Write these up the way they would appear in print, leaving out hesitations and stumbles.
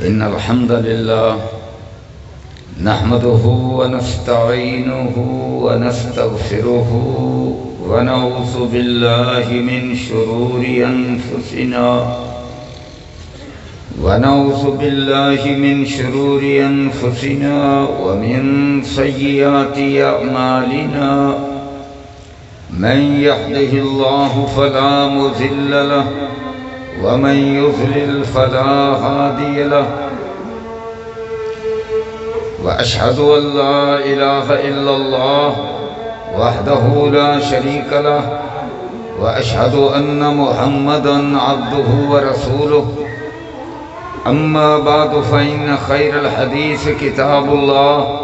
إن الحمد لله نحمده ونستعينه ونستغفره ونعوذ بالله من شرور أنفسنا ومن سيئات أعمالنا من يهده الله فلا مضل له ومن يضلل فلا هادي له وأشهد أن لا إله إلا الله وحده لا شريك له وأشهد أن محمدًا عبده ورسوله أما بعد فإن خير الحديث كتاب الله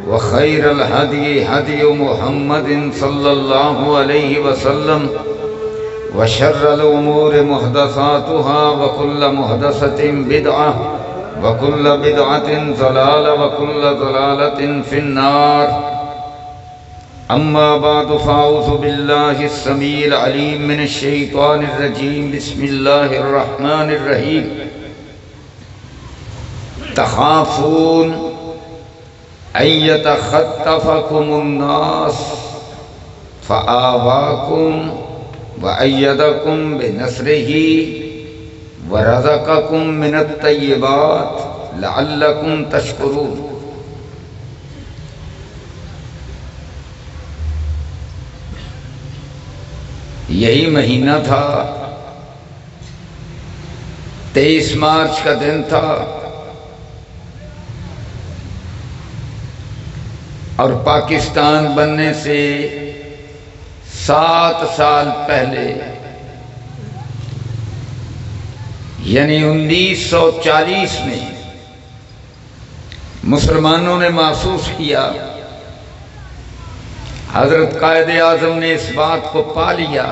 وخير الهدي هدي محمد صلى الله عليه وسلم وشر الأمور محدثاتها وكل محدثة بدعة وكل بدعة ضلالة وكل ضلالة في النار أما بعد فأعوذ بالله السميع العليم من الشيطان الرجيم بسم الله الرحمن الرحيم تخافون أن يتخطفكم الناس فآواكم وأيدكم بنصره ورزقكم من الطيبات لعلكم تشكرون یہی مہینہ تھا 23 مارچ کا دن تھا اور پاکستان بننے سے 7 سال پہلے یعنی 1940 میں مسلمانوں نے محسوس کیا، حضرت قائد اعظم نے اس بات کو پا لیا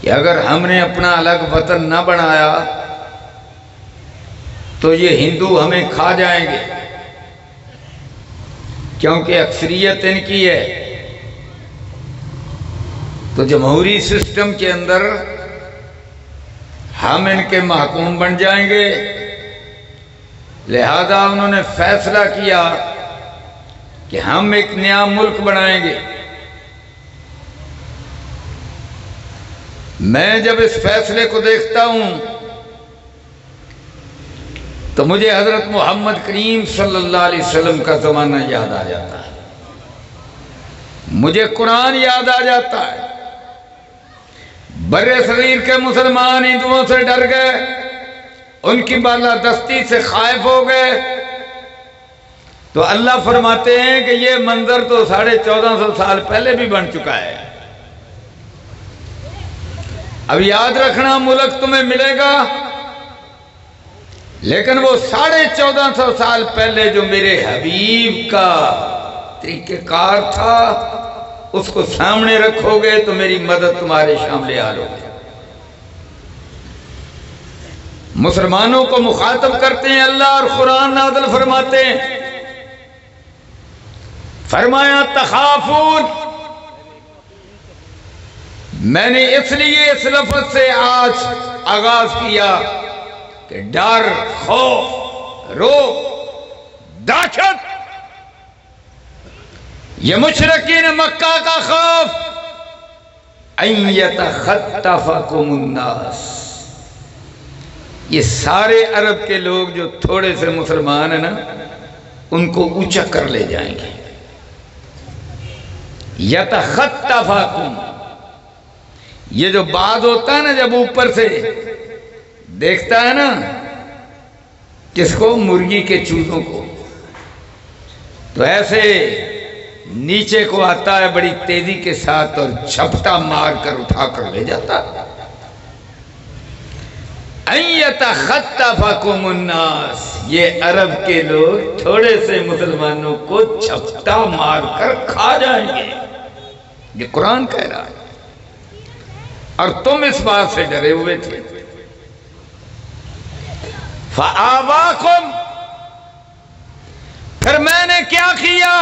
کہ اگر ہم نے اپنا الگ وطن نہ بنایا تو یہ ہندو ہمیں کھا جائیں گے، کیونکہ اکثریت ان کی ہے۔ تو جمہوری سسٹم کے اندر ہم ان کے محکوم بن جائیں گے، لہذا انہوں نے فیصلہ کیا کہ ہم ایک نیا ملک بنائیں گے۔ میں جب اس فیصلے کو دیکھتا ہوں تو مجھے حضرت محمد کریم صلی اللہ علیہ وسلم کا زمانہ یاد آ جاتا ہے، مجھے قرآن یاد آ جاتا ہے۔ برِ صغیر کے مسلمان ہندوؤں سے ڈر گئے، ان کی بالادستی سے خائف ہو گئے، تو اللہ فرماتے ہیں کہ یہ منظر تو 1450 سال پہلے بھی بن چکا ہے۔ اب یاد رکھنا، ملک تمہیں ملے گا، لیکن وہ 1450 سال پہلے جو میرے حبیب کا طریقہ کار تھا اس کو سامنے رکھو گے تو میری مدد تمہارے شامل حال ہوگی۔ مسلمانوں کو مخاطب کرتے ہیں اللہ اور قرآن نازل فرماتے ہیں، فرمایا تخافون، میں نے اس لیے اس لفظ سے آج آغاز کیا کہ ڈر، خوف، روب، دہشت، یہ مشرکین مکہ کا خوف، ان یتخطفکم الناس، یہ سارے عرب کے لوگ جو تھوڑے سے مسلمان ہیں نا، ان کو اونچا کر لے جائیں گے۔ یتخطفکم، یہ جو بات ہوتا ہے نا جب اوپر سے دیکھتا ہے نا کس کو، مرغی کے چوزوں کو، تو ایسے نیچے کو آتا ہے بڑی تیزی کے ساتھ اور جھپٹا مار کر اٹھا کر لے جاتا۔ ان یتخطفکم الناس، یہ عرب کے لوگ تھوڑے سے مسلمانوں کو جھپٹا مار کر کھا جائیں گے، یہ قرآن کہہ رہا ہے، اور تم اس بات سے ڈرے ہوئے تھے۔ فآواکم، پھر میں نے کیا کیا؟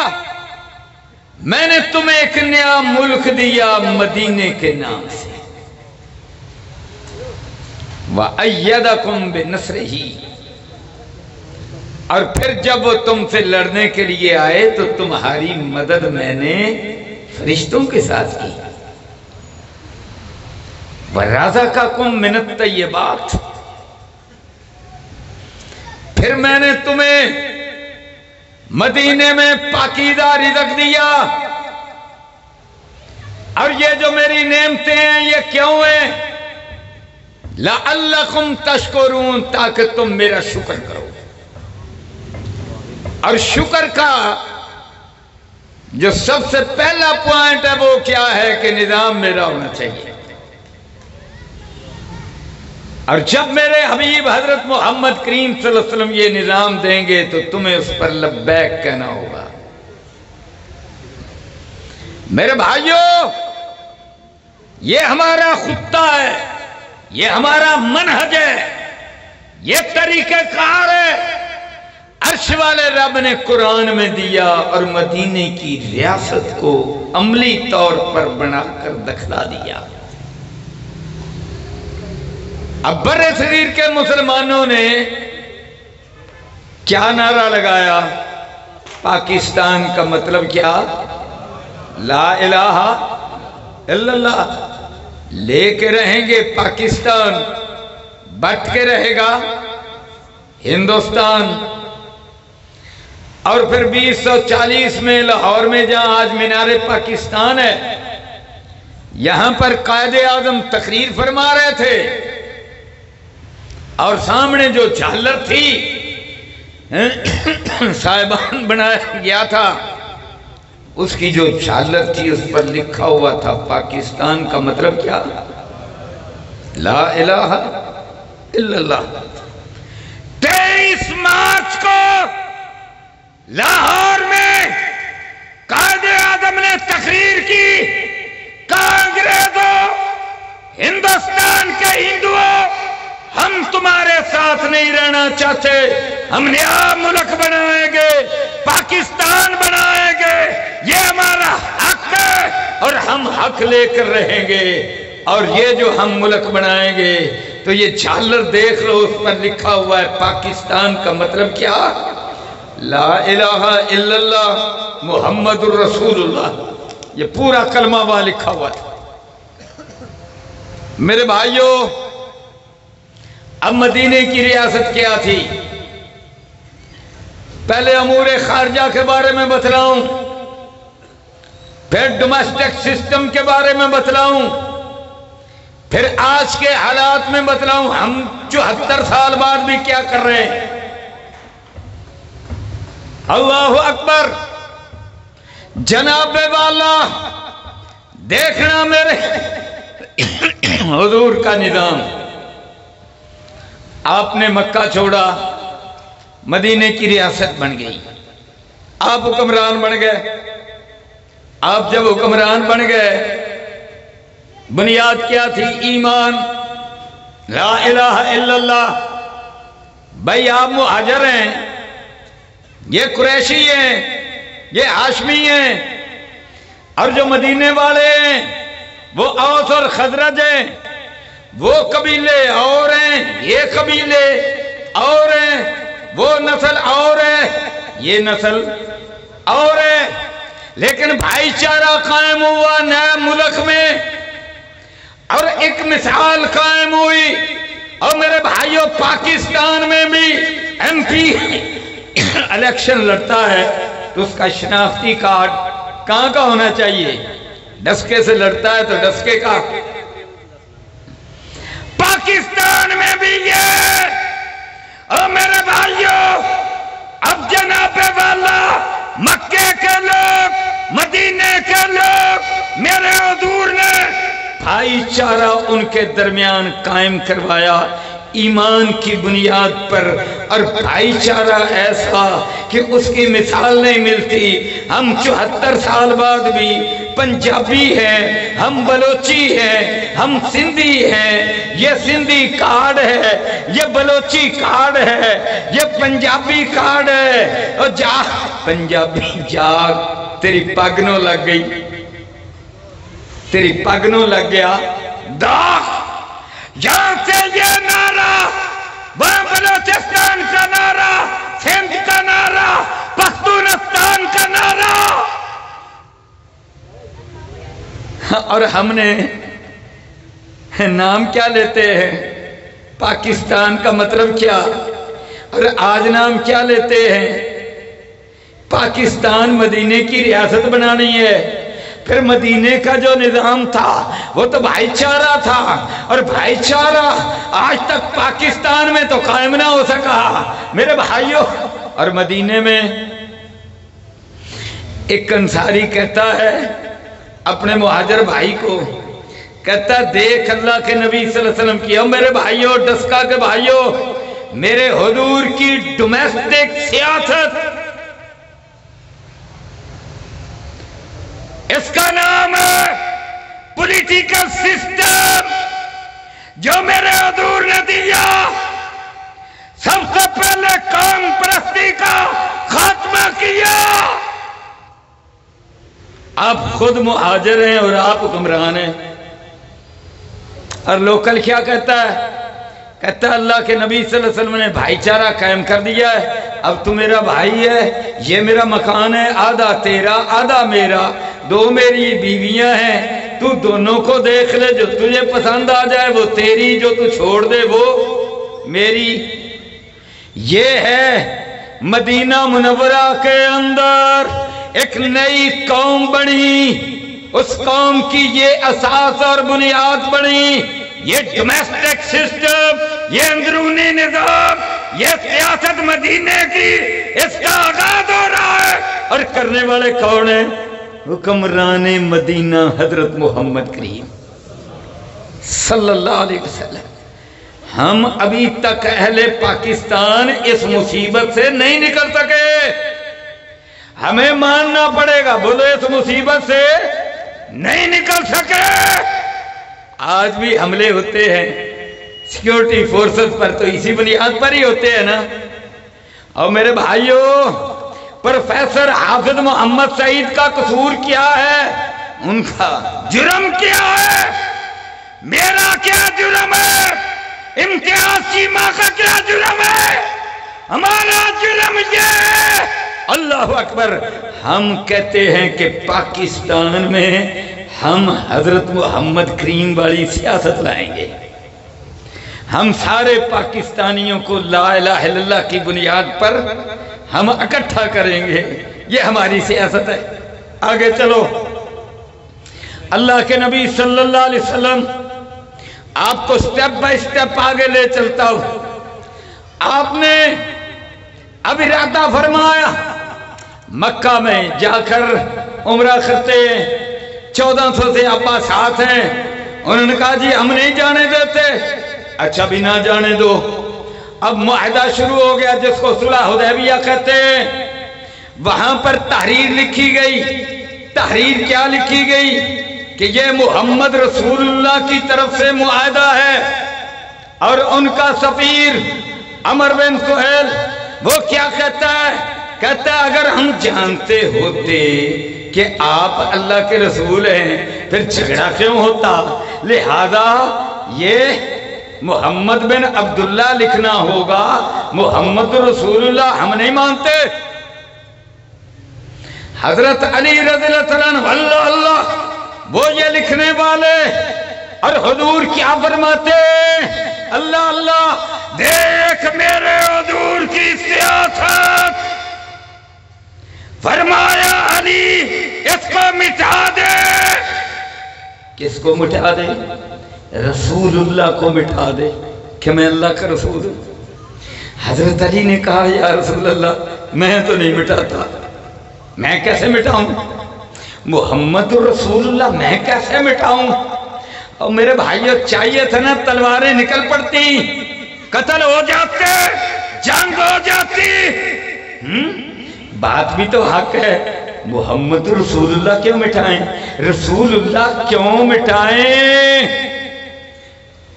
میں نے تمہیں ایک نیا ملک دیا مدینے کے نام سے، وَأَيَّدَكُمْ بِنَصْرِهِ، اور پھر جب وہ تم سے لڑنے کے لیے آئے تو تمہاری مدد میں نے فرشتوں کے ساتھ کی۔ وَرَزَقَكُم مِّنَ الطَّيِّبَاتِ، پھر میں نے تمہیں مدینے میں پاکیزہ رزق دیا۔ اور یہ جو میری نعمتیں ہیں یہ کیوں ہیں؟ لَعَلَّكُمْ تَشْكُرُونَ، تاکہ تم میرا شکر کرو۔ اور شکر کا جو سب سے پہلا پوائنٹ ہے وہ کیا ہے کہ نظام میرا ہونا چاہیے۔ اور جب میرے حبیب حضرت محمد کریم صلی اللہ علیہ وسلم یہ نظام دیں گے تو تمہیں اس پر لبیک کہنا ہوگا۔ میرے بھائیوں، یہ ہمارا خطہ ہے، یہ ہمارا منہج ہے، یہ طریقہ کار ہے، عرش والے رب نے قرآن میں دیا اور مدینے کی ریاست کو عملی طور پر بنا کر دکھلا دیا۔ اب بر صغیر کے مسلمانوں نے کیا نعرہ لگایا؟ پاکستان کا مطلب کیا؟ لا الہ الا اللہ۔ لے کے رہیں گے پاکستان، بٹ کے رہے گا ہندوستان۔ اور پھر 1940 میں لاہور میں جہاں آج مینار پاکستان ہے، یہاں پر قائد اعظم تقریر فرما رہے تھے اور سامنے جو جھالر تھی صاحبان بنایا گیا تھا، اس کی جو جھالر تھی اس پر لکھا ہوا تھا پاکستان کا مطلب کیا؟ لا الہ الا اللہ۔ 23 مارچ کو لاہور میں قائد اعظم نے تقریر کی، کانگریسوں، ہندوستان کے ہندوؤں، ہم تمہارے ساتھ نہیں رہنا چاہتے، ہم نیا ملک بنائیں گے، پاکستان بنائیں گے، یہ ہمارا حق ہے اور ہم حق لے کر رہیں گے۔ اور یہ جو ہم ملک بنائیں گے تو یہ جھالر دیکھ لو، اس پر لکھا ہوا ہے پاکستان کا مطلب کیا؟ لا الہ الا اللہ محمد الرسول اللہ۔ یہ پورا کلمہ وہاں لکھا ہوا تھا۔ میرے بھائیوں، اب مدینے کی ریاست کیا تھی؟ پہلے امور خارجہ کے بارے میں بتلاؤں، پھر ڈومیسٹک سسٹم کے بارے میں بتلاؤں، پھر آج کے حالات میں بتلاؤں ہم 74 سال بعد بھی کیا کر رہے ہیں۔ اللہ اکبر۔ جناب والا دیکھنا میرے حضور کا نظام، آپ نے مکہ چھوڑا، مدینے کی ریاست بن گئی، آپ حکمران بن گئے۔ آپ جب حکمران بن گئے، بنیاد کیا تھی؟ ایمان، لا الہ الا اللہ۔ بھائی آپ مہاجر ہیں، یہ قریشی ہیں، یہ ہاشمی ہیں، اور جو مدینے والے ہیں وہ اوس اور خزرج ہیں، وہ قبیلے اور ہیں، یہ قبیلے اور ہیں، وہ نسل اور ہے، یہ نسل اور ہے، لیکن بھائی چارہ قائم ہوا نئے ملک میں، اور ایک مثال قائم ہوئی۔ اور میرے بھائیوں، پاکستان میں بھی ایم پی الیکشن لڑتا ہے تو اس کا شناختی کارڈ کہاں کا ہونا چاہیے؟ ڈسکے سے لڑتا ہے تو ڈسکے کا۔ پاکستان میں بھی یہ، اور میرے بھائیوں، اب جناب والا مکے کے لوگ، مدینے کے لوگ، میرے حضور نے بھائی چارہ ان کے درمیان قائم کروایا ایمان کی بنیاد پر، اور بھائی چارہ ایسا کہ اس کی مثال نہیں ملتی۔ ہم 74 سال بعد بھی پنجابی ہیں، ہم بلوچی ہیں، ہم سندھی ہیں، یہ سندھی کارڈ ہے، یہ بلوچی کارڈ ہے، یہ پنجابی کارڈ ہے۔ اور جا پنجابی جاگ، تیری پگنوں لگ گئی، تیری پگنوں لگ گیا داغ، یہاں سے یہ نعرہ، وہاں بلوچستان کا نعرہ، سندھ کا نعرہ، پختونستان کا نعرہ، اور ہم نے نام کیا لیتے ہیں؟ پاکستان کا مطلب کیا؟ اور آج نام کیا لیتے ہیں؟ پاکستان مدینے کی ریاست بنانی ہے۔ پھر مدینے کا جو نظام تھا وہ تو بھائی چارہ تھا، اور بھائی چارہ آج تک پاکستان میں تو قائم نہ ہو سکا میرے بھائیوں۔ اور مدینے میں ایک انصاری کہتا ہے اپنے مہاجر بھائی کو، کہتا ہے دیکھ اللہ کے نبی صلی اللہ علیہ وسلم کی، میرے بھائیوں، ڈسکا کے بھائیوں، میرے حضور کی ڈومیسٹک سیاست، اس کا نام ہے پولیٹیکل سسٹم، جو میرے حضور نے دیا۔ سب سے پہلے قوم پرستی کا خاتمہ کیا۔ آپ خود مہاجر ہیں اور آپ حکمران ہیں، اور لوکل کیا کہتا ہے؟ کہتا ہے اللہ کے نبی صلی اللہ علیہ وسلم نے بھائی چارہ قائم کر دیا ہے، اب تو میرا بھائی ہے، یہ میرا مکان ہے، آدھا تیرا آدھا میرا، دو میری بیویاں ہیں، تو دونوں کو دیکھ لے، جو تجھے پسند آ جائے وہ تیری، جو تو چھوڑ دے وہ میری۔ یہ ہے مدینہ منورہ کے اندر ایک نئی قوم بنی، اس قوم کی یہ اساس اور بنیاد بنی، یہ ڈومیسٹک سسٹم، یہ اندرونی نظام، یہ سیاست مدینے کی، اس کا آغاز ہو رہا ہے۔ اور کرنے والے کون ہیں؟ حکمران مدینہ حضرت محمد کریم صلی اللہ علیہ وسلم۔ ہم ابھی تک اہل پاکستان اس مصیبت سے نہیں نکل سکے، ہمیں ماننا پڑے گا، بولو اس مصیبت سے نہیں نکل سکے۔ آج بھی حملے ہوتے ہیں سیکیورٹی فورسز پر، تو اسی بنیاد پر ہی ہوتے ہیں نا۔ اور میرے بھائیوں، پروفیسر حافظ محمد سعید کا قصور کیا ہے؟ ان کا جرم کیا ہے؟ میرا کیا جرم ہے؟ امتیاز چیمہ کا کیا جرم ہے؟ ہمارا جرم یہ ہے، اللہ اکبر، ہم کہتے ہیں کہ پاکستان میں ہم حضرت محمد کریم والی سیاست لائیں گے، ہم سارے پاکستانیوں کو لا الہ الا اللہ کی بنیاد پر ہم اکٹھا کریں گے، یہ ہماری سیاست ہے۔ آگے چلو، اللہ کے نبی صلی اللہ علیہ وسلم آپ کو سٹیپ بائی سٹیپ آگے لے چلتا ہوں۔ آپ نے اب ارادہ فرمایا مکہ میں جا کر عمرہ کرتے ہیں، 1400 سے ابا ساتھ ہیں، انہوں نے کہا جی ہم نہیں جانے دیتے، اچھا بھی نہ جانے دو۔ اب معاہدہ شروع ہو گیا جس کو صلح حدیبیہ کہتے ہیں، وہاں پر تحریر لکھی گئی۔ تحریر کیا لکھی گئی؟ کہ یہ محمد رسول اللہ کی طرف سے معاہدہ ہے، اور ان کا سفیر عمر بن سہیل وہ کیا کہتا ہے؟ کہتا ہے اگر ہم جانتے ہوتے کہ آپ اللہ کے رسول ہیں پھر جھگڑا کیوں ہوتا، لہذا یہ محمد بن عبداللہ لکھنا ہوگا، محمد رسول اللہ ہم نہیں مانتے۔ حضرت علی رضی اللہ عنہ اللہ اللہ وہ یہ لکھنے والے، اور حضور کیا فرماتے؟ اللہ اللہ، دیکھ میرے حضور کی سیاست، فرمایا علی اس کو مٹا دے۔ کس کو مٹا دے؟ رسول اللہ کو مٹا دے کہ میں اللہ کا رسول ہوں۔ حضرت علی نے کہا یا رسول اللہ میں تو نہیں مٹاتا، میں کیسے مٹاؤں؟ محمد رسول اللہ میں کیسے مٹاؤں؟ اور میرے بھائیوں چاہیے تھا نا تلواریں نکل پڑتی، قتل ہو جاتے، جنگ ہو جاتی۔ بات بھی تو حق ہے، محمد رسول اللہ کیوں مٹائیں؟ رسول اللہ کیوں مٹائیں؟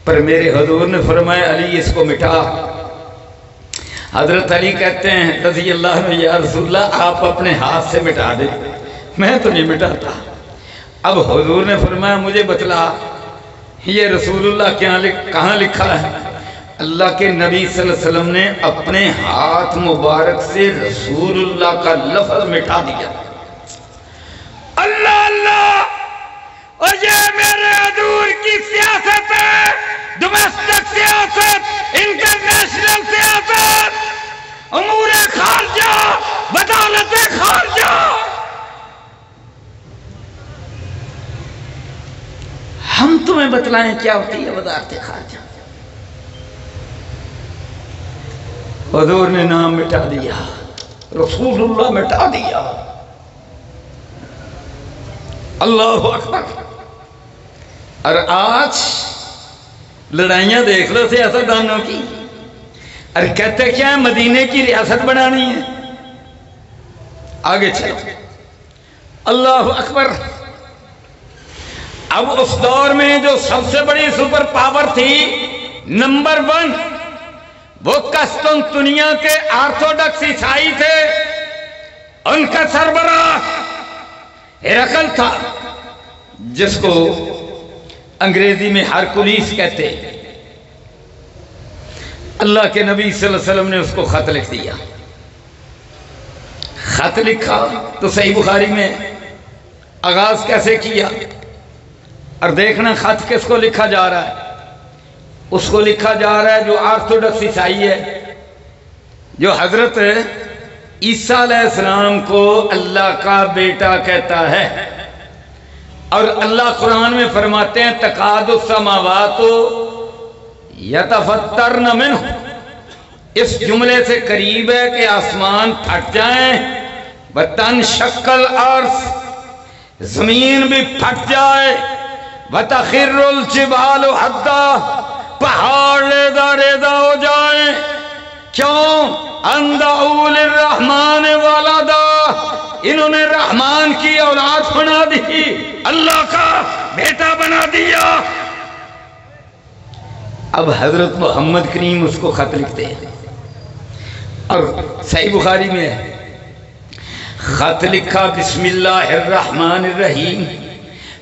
پر میرے حضور نے فرمایا علی اس کو مٹا۔ حضرت علی کہتے ہیں رضی اللہ عنہ یا رسول اللہ آپ اپنے ہاتھ سے مٹا دیں، میں تو نہیں مٹاتا۔ اب حضور نے فرمایا مجھے بتلا یہ رسول اللہ کہاں لکھا ہے؟ اللہ کے نبی صلی اللہ علیہ وسلم نے اپنے ہاتھ مبارک سے رسول اللہ کا لفظ مٹا دیا۔ اللہ اللہ، اور یہ میرے حضور کی سیاست ہے، ڈومیسٹک سیاست، انٹرنیشنل سیاست، امور خارجہ، بدولت خارجہ۔ ہم تمہیں بتلائیں کیا ہوتی ہے وزارت خارجہ؟ حضور نے نام مٹا دیا، رسول اللہ مٹا دیا۔ اللہ اکبر۔ اور آج لڑائیاں دیکھ لو سیاستدانوں کی، اور کہتے کیا ہے؟ مدینے کی ریاست بنانی ہے۔ آگے چلو، اللہ اکبر۔ اب اس دور میں جو سب سے بڑی سپر پاور تھی، نمبر 1، وہ قسطنطنیہ کے آرتھوڈکس عیسائی تھے۔ ان کا سربراہ ہرقل تھا، جس کو انگریزی میں ہرکلیس کہتے۔ اللہ کے نبی صلی اللہ علیہ وسلم نے اس کو خط لکھ دیا۔ خط لکھا تو صحیح بخاری میں آغاز کیسے کیا، اور دیکھنا خط کس کو لکھا جا رہا ہے؟ اس کو لکھا جا رہا ہے جو آرتھوڈکس عیسائی ہے، جو حضرت عیسیٰ علیہ السلام کو اللہ کا بیٹا کہتا ہے۔ اور اللہ قرآن میں فرماتے ہیں تکاد السماوات یتفطرن منہ، اس جملے سے قریب ہے کہ آسمان پھٹ جائیں، وتنشق الارض، زمین بھی پھٹ جائے، وتخر الجبال حدا، پہاڑ ریزہ ریزہ ہو جائیں۔ کیوں؟ ان دعوا للرحمن ولدا، انہوں نے رحمان کی اولاد بنا دی، اللہ کا بیٹا بنا دیا۔ اب حضرت محمد کریم اس کو خط لکھتے ہیں، اور صحیح بخاری میں ہے، خط لکھا بسم اللہ الرحمن الرحیم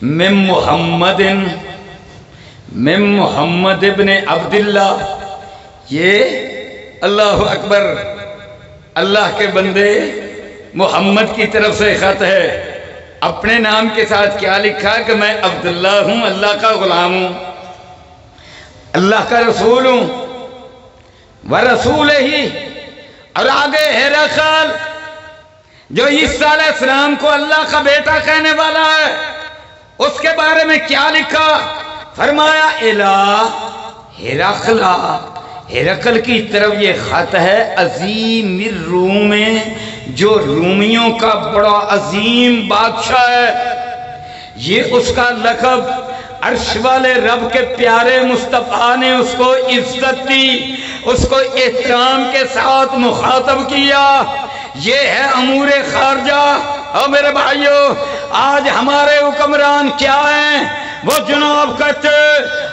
من محمد ابن عبداللہ۔ یہ اللہ اکبر، اللہ کے بندے محمد کی طرف سے خط ہے۔ اپنے نام کے ساتھ کیا لکھا کہ میں عبداللہ ہوں، اللہ کا غلام ہوں، اللہ کا رسول ہوں، ورسول ہی۔ اور آگے ہرقل جو عیسیٰ علیہ السلام کو اللہ کا بیٹا کہنے والا ہے، اس کے بارے میں کیا لکھا؟ فرمایا الہ ہرقل، ہرقل کی طرف یہ خط ہے، عظیم الروم، جو رومیوں کا بڑا عظیم بادشاہ ہے۔ یہ اس کا لقب، عرش والے رب کے پیارے مصطفیٰ نے اس کو عزت دی، اس کو احترام کے ساتھ مخاطب کیا۔ یہ ہے امور خارجہ۔ اور میرے بھائیو، آج ہمارے حکمران کیا ہیں؟ وہ جناب کہتے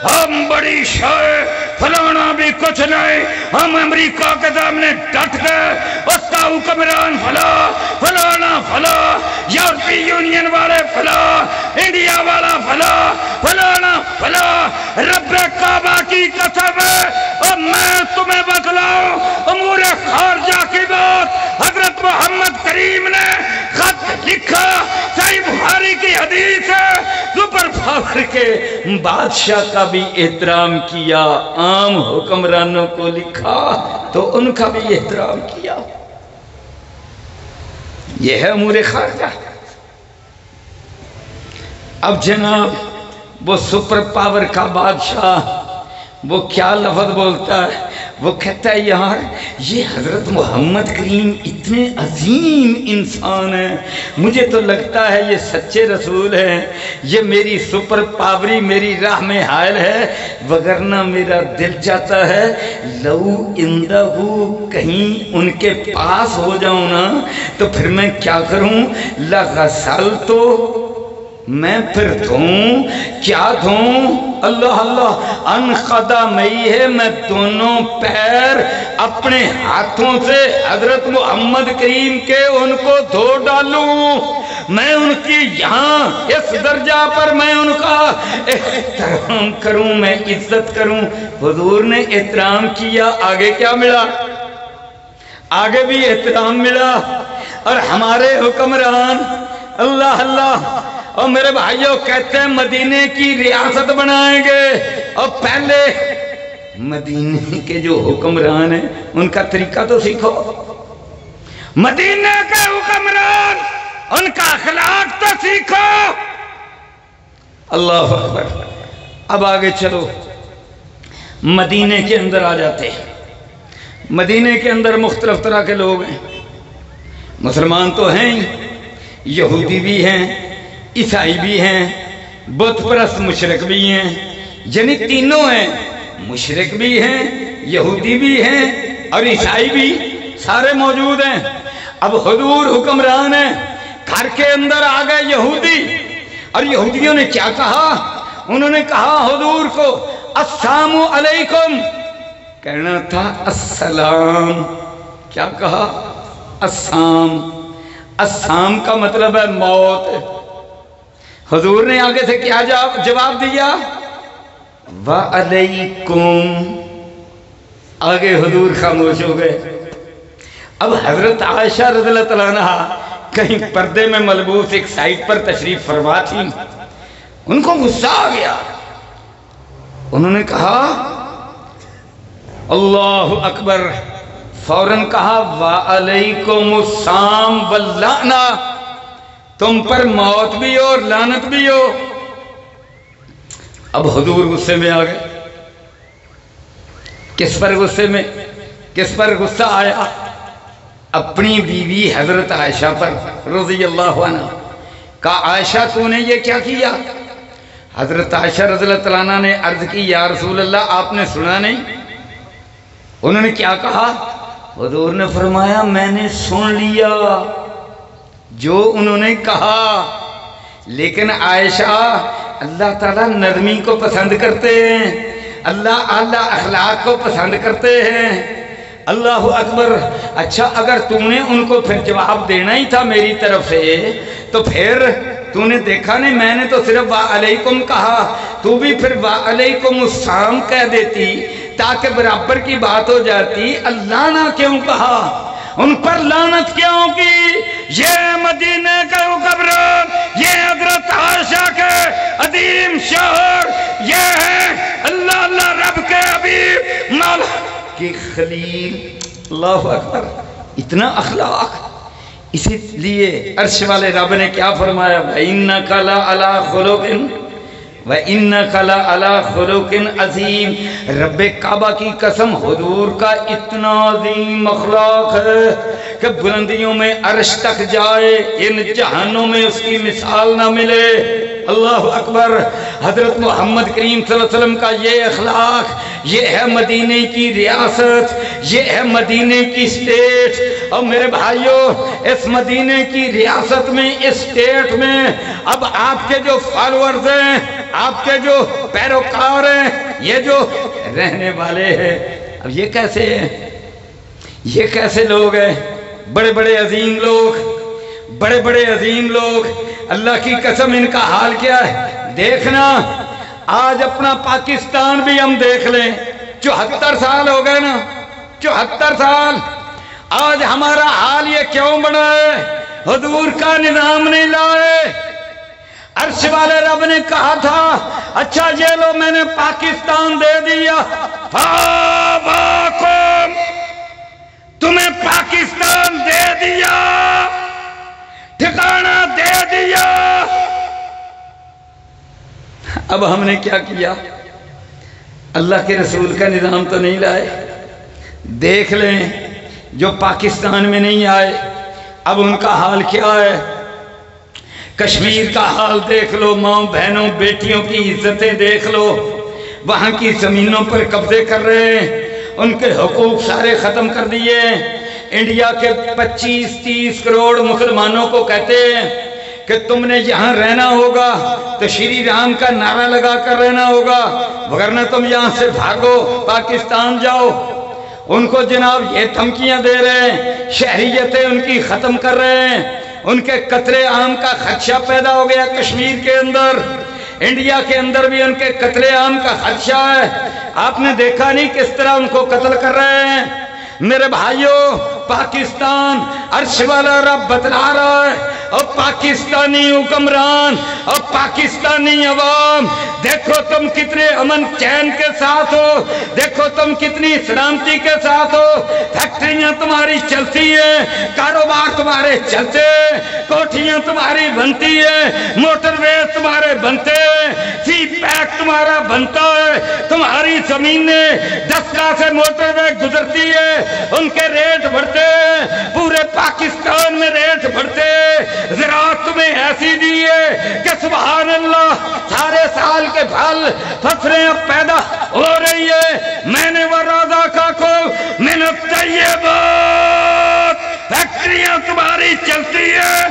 ہم بڑی شے، فلانا بھی کچھ نہیں، ہم امریکہ کے سامنے ڈٹ گئے، اس کا حکمران فلا، فلانا فلا، یورپی یونین والے فلا، انڈیا والا فلا، فلانا فلا۔ رب کعبہ کی قسم ہے، اور میں تمہیں بتلاؤں امور خارجہ کی بات، حضرت محمد کریم نے خط لکھا، صحیح بخاری کی حدیث ہے، سپر پاور کے بادشاہ کا بھی احترام کیا، عام حکمرانوں کو لکھا تو ان کا بھی احترام کیا۔ یہ ہے امور خارجہ۔ اب جناب وہ سپر پاور کا بادشاہ وہ کیا لفظ بولتا ہے؟ وہ کہتا ہے یار یہ حضرت محمد کریم اتنے عظیم انسان ہیں، مجھے تو لگتا ہے یہ سچے رسول ہیں، یہ میری سپر پاوری میری راہ میں حائل ہے، وگرنہ میرا دل چاہتا ہے لو اندہ کہیں ان کے پاس ہو جاؤں نا تو پھر میں کیا کروں؟ لغسل تو میں پھر دھوں، کیا دھوں؟ اللہ اللہ، ان قدمی ہے، میں دونوں پیر اپنے ہاتھوں سے حضرت محمد کریم کے ان کو دھو ڈالوں۔ میں ان کی یہاں اس درجہ پر میں ان کا احترام کروں، میں عزت کروں۔ حضور نے احترام کیا، آگے کیا ملا؟ آگے بھی احترام ملا۔ اور ہمارے حکمران اللہ اللہ اور میرے بھائیوں کہتے ہیں مدینے کی ریاست بنائیں گے، اور پہلے مدینے کے جو حکمران ہیں ان کا طریقہ تو سیکھو۔ مدینے کے حکمران ان کا اخلاق تو سیکھو۔ اللہ اکبر۔ اب آگے چلو، مدینے کے اندر آ جاتے ہیں۔ مدینے کے اندر مختلف طرح کے لوگ ہیں، مسلمان تو ہیں ہی، یہودی بھی ہیں، عیسائی بھی ہیں، بت پرست مشرک بھی ہیں، یعنی تینوں ہیں، مشرک بھی ہیں، یہودی بھی ہیں اور عیسائی بھی، سارے موجود ہیں۔ اب حضور حکمران ہیں، گھر کے اندر آ گئے یہودی، اور یہودیوں نے کیا کہا؟ انہوں نے کہا حضور کو السلام علیکم، کہنا تھا السلام، کیا کہا؟ السلام۔ السلام کا مطلب ہے موت۔ حضور نے آگے سے کیا جواب دیا؟ وعلیکم۔ آگے حضور خاموش ہو گئے۔ اب حضرت عائشہ رضی اللہ تعالیٰ عنہا کہیں پردے میں ملبوس ایک سائٹ پر تشریف فرما تھی، ان کو غصہ آ گیا۔ انہوں نے کہا اللہ اکبر، فوراً کہا وعلیکم السلام واللعنہ، تم پر موت بھی ہو اور لعنت بھی ہو۔ اب حضور غصے میں آ گئے۔ کس پر غصے میں؟ کس پر غصہ آیا؟ اپنی بیوی حضرت عائشہ پر رضی اللہ عنہ۔ کہا عائشہ تو نے یہ کیا کیا؟ حضرت عائشہ رضی اللہ تعالیٰ عنہ نے عرض کی یا رسول اللہ آپ نے سنا نہیں؟ انہوں نے کیا کہا؟ حضور نے فرمایا میں نے سن لیا جو انہوں نے کہا، لیکن عائشہ اللہ تعالیٰ نرمی کو پسند کرتے ہیں، اللہ اعلیٰ اخلاق کو پسند کرتے ہیں۔ اللہ اکبر۔ اچھا اگر تم نے ان کو پھر جواب دینا ہی تھا میری طرف سے تو پھر تو نے دیکھا نہیں، میں نے تو صرف وعلیکم کہا، تو بھی پھر وعلیکم السلام کہہ دیتی تاکہ برابر کی بات ہو جاتی۔ اللہ نہ کیوں کہا؟ ان پر لعنت کیوں کی؟ یہ مدینے کے حکمران، یہ حضرت عائشہ کے عظیم شوہر، یہ ہے اللہ اللہ رب کے حبیب مولا کے خلیل۔ اللہ اکبر، اتنا اخلاق۔ اسی لیے عرش والے رب نے کیا فرمایا؟ وَإِنَّكَ لَعَلَىٰ خُلُقٍ وَإِنَّكَ لَعَلَىٰ خُلُقٍ عَظِيمٍ۔ رب کعبہ کی قسم حضور کا اتنا عظیم اخلاق ہے کہ بلندیوں میں عرش تک جائے، ان جہانوں میں اس کی مثال نہ ملے۔ اللہ اکبر۔ حضرت محمد کریم صلی اللہ علیہ وسلم کا یہ اخلاق، یہ ہے مدینے کی ریاست، یہ ہے مدینے کی اسٹیٹ۔ اور میرے بھائیوں اس مدینے کی ریاست میں، اس اسٹیٹ میں اب آپ کے جو فالورز ہیں، آپ کے جو پیروکار ہیں، یہ جو رہنے والے ہیں، اب یہ کیسے ہیں؟ یہ کیسے لوگ ہیں؟ بڑے بڑے عظیم لوگ، بڑے بڑے عظیم لوگ۔ اللہ کی قسم ان کا حال کیا ہے دیکھنا۔ آج اپنا پاکستان بھی ہم دیکھ لیں، 74 سال ہو گئے نا، 74 سال۔ آج ہمارا حال یہ کیوں بنا ہے؟ حضور کا نظام نہیں لائے۔ عرش والے رب نے کہا تھا اچھا یہ لو میں نے پاکستان دے دیا، تمہیں پاکستان دے دیا، ٹھکانہ دے دیا۔ اب ہم نے کیا کیا؟ اللہ کے رسول کا نظام تو نہیں لائے۔ دیکھ لیں جو پاکستان میں نہیں آئے اب ان کا حال کیا ہے۔ کشمیر کا حال دیکھ لو، ماں بہنوں بیٹیوں کی عزتیں دیکھ لو، وہاں کی زمینوں پر قبضے کر رہے ہیں، ان کے حقوق سارے ختم کر دیے۔ انڈیا کے 25-30 کروڑ مسلمانوں کو کہتے ہیں کہ تم نے یہاں رہنا ہوگا تو شری رام کا نعرہ لگا کر رہنا ہوگا، ورنہ تم یہاں سے بھاگو، پاکستان جاؤ۔ ان کو جناب یہ دھمکیاں دے رہے ہیں، شہریتیں ان کی ختم کر رہے ہیں۔ ان کے قتل عام کا خدشہ پیدا ہو گیا کشمیر کے اندر، انڈیا کے اندر بھی ان کے قتل عام کا خدشہ ہے۔ آپ نے دیکھا نہیں کس طرح ان کو قتل کر رہے ہیں۔ میرے بھائیوں، پاکستان عرش والا رب بتلا رہا ہے، اور پاکستانی حکمران اور پاکستانی عوام، دیکھو تم کتنے امن چین کے ساتھ ہو، دیکھو تم کتنی سلامتی کے ساتھ ہو، فیکٹریاں تمہاری چلتی ہیں، کاروبار تمہارے چلتے ہیں، کوٹھیاں تمہاری بنتی ہیں، موٹر ویز تمہارے بنتے ہیں، سی پیک تمہارا بنتا ہے، تمہاری زمینیں 10 لاکھ سے موٹر ویز گزرتی ہے، ان کے ریٹ بڑھتے ہیں، پورے پاکستان میں ریٹ بڑھتے ہیں، زراعت تمہیں ایسی دی ہے کہ سبحان اللہ سارے سال کے پھل فصلیں اب پیدا ہو رہی ہے۔ میں نے وَرَزَقَكُم مِّنَ الطَّيِّبَاتِ، فیکٹریاں تمہاری چلتی ہیں،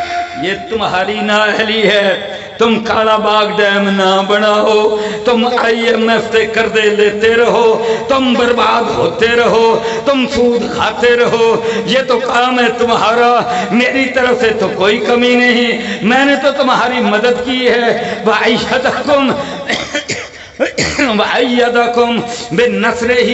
یہ تمہاری نااہلی ہے۔ تم کالا باغ ڈیم نہ بناؤ، تم IMF سے قرضے لیتے رہو، تم برباد ہوتے رہو، تم سود کھاتے رہو، یہ تو کام ہے تمہارا، میری طرف سے تو کوئی کمی نہیں، میں نے تو تمہاری مدد کی ہے۔ وَعِشَتَكُمْ وَأَيَّدَكُمْ بِالنَّصْرِهِ،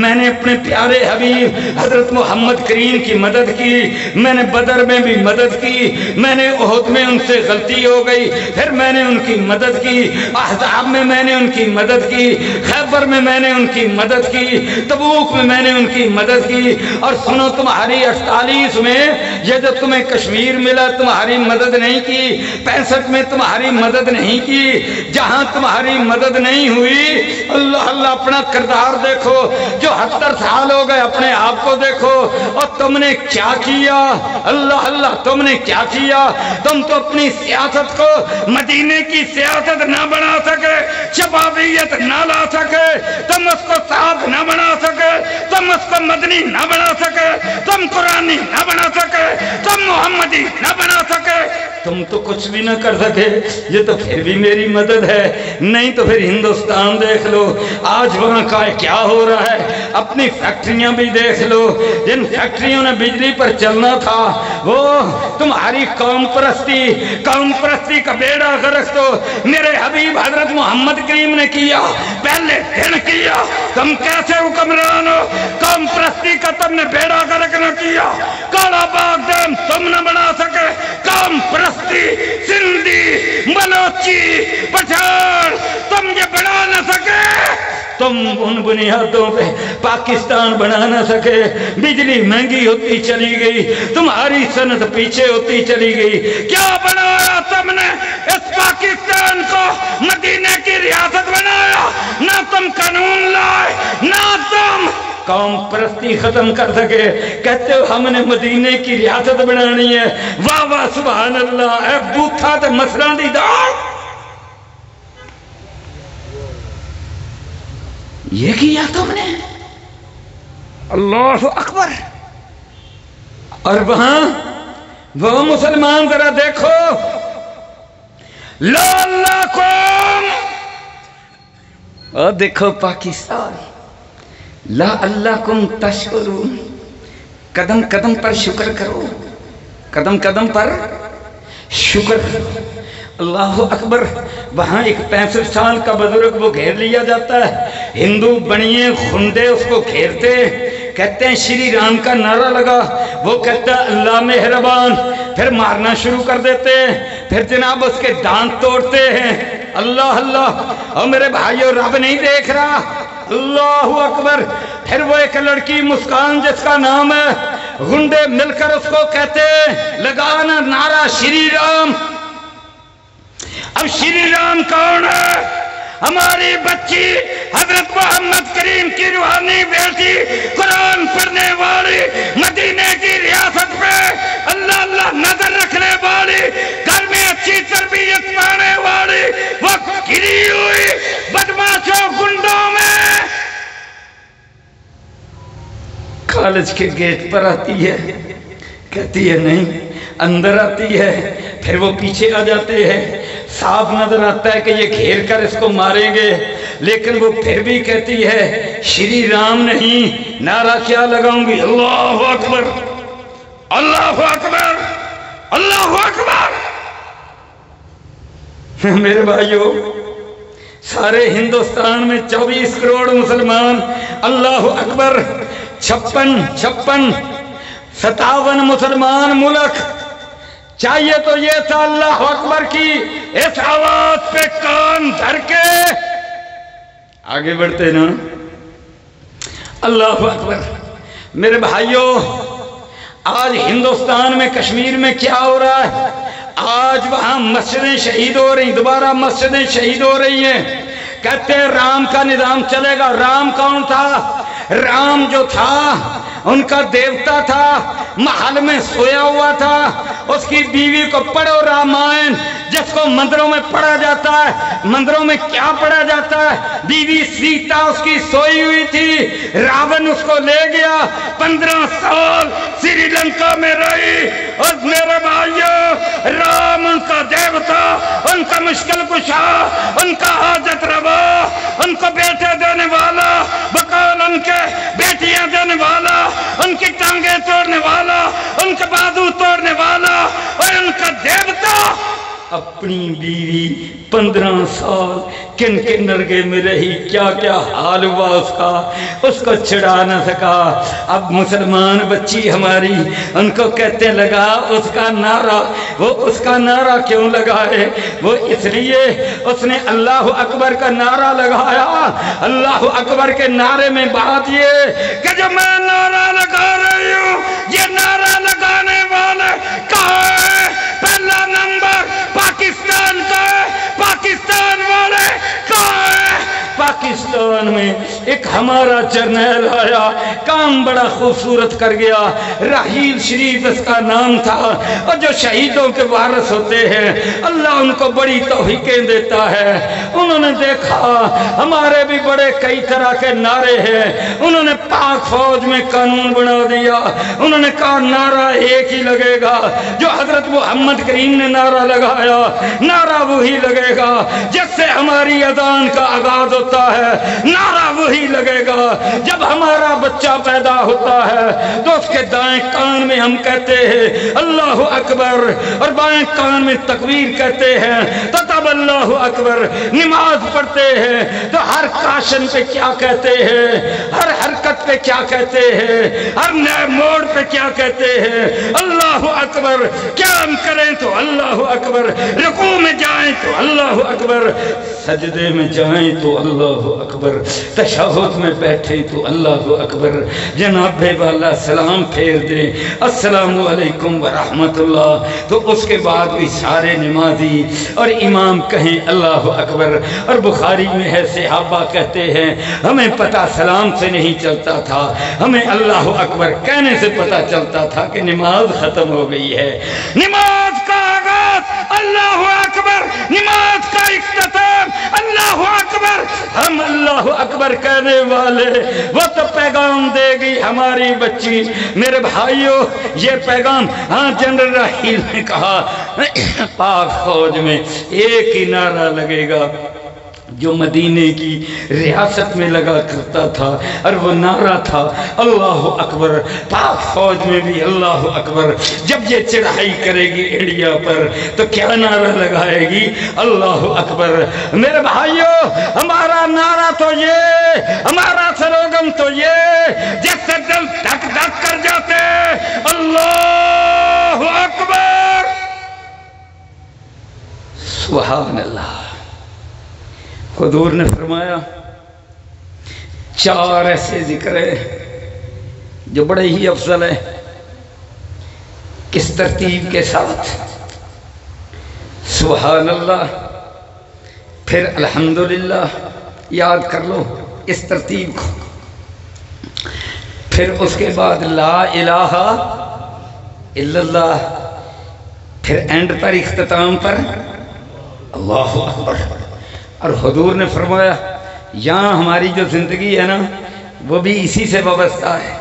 میں نے اپنے پیارے حبیب حضرت محمد کریم کی مدد کی، میں نے بدر میں بھی مدد کی، میں نے احد میں ان سے غلطی ہو گئی پھر میں نے ان کی مدد کی، احزاب میں میں نے ان کی مدد کی، خیبر میں میں نے ان کی مدد کی، تبوک میں میں نے ان کی مدد کی، اور سنو تمہاری 48 میں یہ جو تمہیں کشمیر ملا تمہاری مدد نہیں کی، 65 میں تمہاری مدد نہیں کی، جہاں تمہاری مدد نہیں ہوئی، اللہ اللہ اپنا کردار دیکھو، جو 70 سال ہو گئے اپنے آپ کو دیکھو، اور تم نے کیا کیا، اللہ اللہ تم نے کیا کیا، تم تو اپنی سیاست کو مدینے کی سیاست نہ بنا سکے، شبابیت نہ لا سکے، تم اس کو صاحب نہ بنا سکے، تم اس کو مدنی نہ بنا سکے، تم قرآنی نہ بنا سکے، تم محمدی نہ بنا سکے، تم تو کچھ بھی نہ کر سکے، یہ تو پھر بھی میری مدد ہے۔ نہیں تو پھر ہندوستان دیکھ لو آج وہاں کا کیا ہو رہا ہے، اپنی فیکٹریاں بھی دیکھ لو، جن فیکٹریوں نے بجلی پر چلنا تھا وہ تمہاری قوم پرستی کا بیڑا غرق تو میرے حبیب حضرت محمد کریم نے کیا، پہلے دن کیا۔ تم کیسے حکمران ہو، قوم پرستی کا تم نے بیڑا غرق نہ کیا، کالا باغ ڈیم تم نہ بنا سکے، قوم پرستی سندھی بلوچی پٹھان تم یہ بنا نہ سکے، تم ان بنیادوں پہ پاکستان بنا نہ سکے، بجلی مہنگی ہوتی چلی گئی، تمہاری صنعت پیچھے ہوتی چلی گئی، کیا بنایا تم نے اس پاکستان کو مدینے کی ریاست بنایا، نہ تم قانون لائے، نہ تم قوم پرستی ختم کر سکے، کہتے ہو ہم نے مدینے کی ریاست بنانی ہے، واہ واہ سبحان اللہ، اے بوتھا تے مسراں دی دال، یہ کیا تم نے، اللہ اکبر۔ اور وہاں وہ مسلمان ذرا دیکھو، لعلکم، اور دیکھو پاکستان، لعلکم تشکرون، قدم قدم پر شکر کرو، قدم قدم پر شکر کرو، اللہ اکبر۔ وہاں ایک 65 سال کا بزرگ وہ گھیر لیا جاتا ہے، ہندو بنیے خندے اس کو گھیرتے، کہتے ہیں شری رام کا نعرہ لگا، وہ کہتا ہے اللہ مہربان، پھر مارنا شروع کر دیتے ہیں، پھر جناب اس کے دانت توڑتے ہیں، اللہ اللہ۔ اور میرے بھائیو رب نہیں دیکھ رہا، اللہ اکبر۔ پھر وہ ایک لڑکی مسکان جس کا نام ہے، گنڈے مل کر اس کو کہتے ہیں لگانا نعرہ شری رام۔ اب شری رام کون ہے؟ ہماری بچی حضرت محمد کریم کی روحانی بیٹی، قرآن پڑھنے والی، مدینے کی ریاست پہ اللہ اللہ نظر رکھنے والی، گھر میں اچھی تربیت پانے والی، وہ گری ہوئی بدماشوں گنڈوں میں کالج کے گیٹ پر آتی ہے، کہتی ہے نہیں، اندر آتی ہے، پھر وہ پیچھے آ جاتے ہیں، صاف نظر آتا ہے کہ یہ گھیر کر اس کو ماریں گے، لیکن وہ پھر بھی کہتی ہے شری رام نہیں، نعرہ کیا لگاؤں گی، اللہ اکبر، اللہ اکبر، اللہ اکبر۔ میرے بھائیو، سارے ہندوستان میں 24 کروڑ مسلمان، اللہ اکبر، 57 مسلمان ملک، چاہیے تو یہ تھا اللہ اکبر کی اس آواز پہ کان دھر کے آگے بڑھتے نا۔ اللہ اکبر۔ میرے بھائیوں، آج ہندوستان میں کشمیر میں کیا ہو رہا ہے؟ آج وہاں مسجدیں شہید ہو رہی، دوبارہ مسجدیں شہید ہو رہی ہیں۔ کہتے ہیں رام کا نظام چلے گا۔ رام کون تھا؟ رام جو تھا ان کا دیوتا تھا، محل میں سویا ہوا تھا، اس کی بیوی کو پڑھو رامائن، جس کو مندروں میں پڑھا جاتا ہے۔ مندروں میں کیا پڑھا جاتا ہے؟ بیوی سیتا اس کی سوئی ہوئی تھی، راون اس کو لے گیا، 15 سال سری لنکا میں رہی۔ اور میرے بھائیو، رام ان کا دیوتا، ان کا مشکل کشا، ان کا حاجت روا، ان کو بیٹے دینے والا، بقول ان کے بیٹیاں دینے والا، ان کی ٹانگیں توڑنے والا، ان کے بازو توڑنے والا، اور ان کا دیوتا اپنی بیوی 15 سال کن کے نرگے میں رہی۔ کیا کیا حال ہوا اس کو چھڑا نہ سکا۔ اب مسلمان بچی ہماری، ان کو کہتے لگا اس کا نعرہ، وہ اس کا نعرہ کیوں لگائے؟ وہ اس لیے اس نے اللہ اکبر کا نعرہ لگایا۔ اللہ اکبر کے نعرے میں بات یہ کہ جو میں نعرہ لگا رہی ہوں، یہ نعرہ لگانے والے کہاں ہے؟ پہلا نمبر پاکستان کا ہے۔ پاکستان والے کہاں ہے؟ پاکستان میں ایک ہمارا جرنیل آیا، کام بڑا خوبصورت کر گیا، راحیل شریف اس کا نام تھا۔ اور جو شہیدوں کے وارث ہوتے ہیں اللہ ان کو بڑی توفیقیں دیتا ہے۔ انہوں نے دیکھا ہمارے بھی بڑے کئی طرح کے نعرے ہیں، انہوں نے پاک فوج میں قانون بنا دیا۔ انہوں نے کہا نعرہ ایک ہی لگے گا جو حضرت محمد کریم نے نعرہ لگایا، نعرہ وہی لگے گا جس سے ہماری اذان کا آغاز ہوتا ہے، نعرہ وہی لگے گا جب ہمارا بچہ پیدا ہوتا ہے تو اس کے دائیں کان میں ہم کہتے ہیں اللہ اکبر، اور بائیں کان میں تکبیر کہتے ہیں، تو تب اللہ اکبر نماز پڑھتے ہیں تو ہر کاشن پہ کیا کہتے ہیں، ہر حرکت پہ کیا کہتے ہیں، ہر نئے موڑ پہ کیا کہتے ہیں، اللہ اکبر۔ قیام کریں تو اللہ اکبر، رکوع میں جائیں تو اللہ اکبر، سجدے میں جائیں تو اللہ اکبر، تشہد میں بیٹھیں تو اللہ اکبر، جناب والا سلام پھیر دیں السلام علیکم ورحمت اللہ، تو اس کے بعد بھی سارے نمازی اور امام کہیں اللہ اکبر۔ اور بخاری میں ہے صحابہ کہتے ہیں ہمیں پتہ سلام سے نہیں چلتا تھا، ہمیں اللہ اکبر کہنے سے پتہ چلتا تھا کہ نماز ختم ہو گئی ہے۔ نماز کا آغاز اللہ اکبر، نماز کا اختتام اللہ اکبر۔ ہم اللہ اکبر کہنے والے، وہ تو پیغام دے گی ہماری بچی۔ میرے بھائیوں، یہ پیغام ہاں جنرل راحیل نے کہا پاک فوج میں ایک ہی نعرہ لگے گا جو مدینے کی ریاست میں لگا کرتا تھا، اور وہ نعرہ تھا اللہ اکبر۔ پاک فوج میں بھی اللہ اکبر۔ جب یہ چڑھائی کرے گی انڈیا پر تو کیا نعرہ لگائے گی؟ اللہ اکبر۔ میرے بھائیوں، ہمارا نعرہ تو یہ، ہمارا سلوگن تو یہ جس سے دل دھک دھک کر جاتے، اللہ اکبر، سبحان اللہ۔ حضور نے فرمایا 4 ایسے ذکر ہیں جو بڑے ہی افضل ہیں، کس ترتیب کے ساتھ؟ سبحان اللہ، پھر الحمدللہ، یاد کر لو اس ترتیب کو، پھر اس کے بعد لا الہ الا اللہ، پھر اینڈ پر اختتام پر اللہ اکبر۔ اور حضور نے فرمایا یہاں ہماری جو زندگی ہے نا وہ بھی اسی سے وابستہ ہے،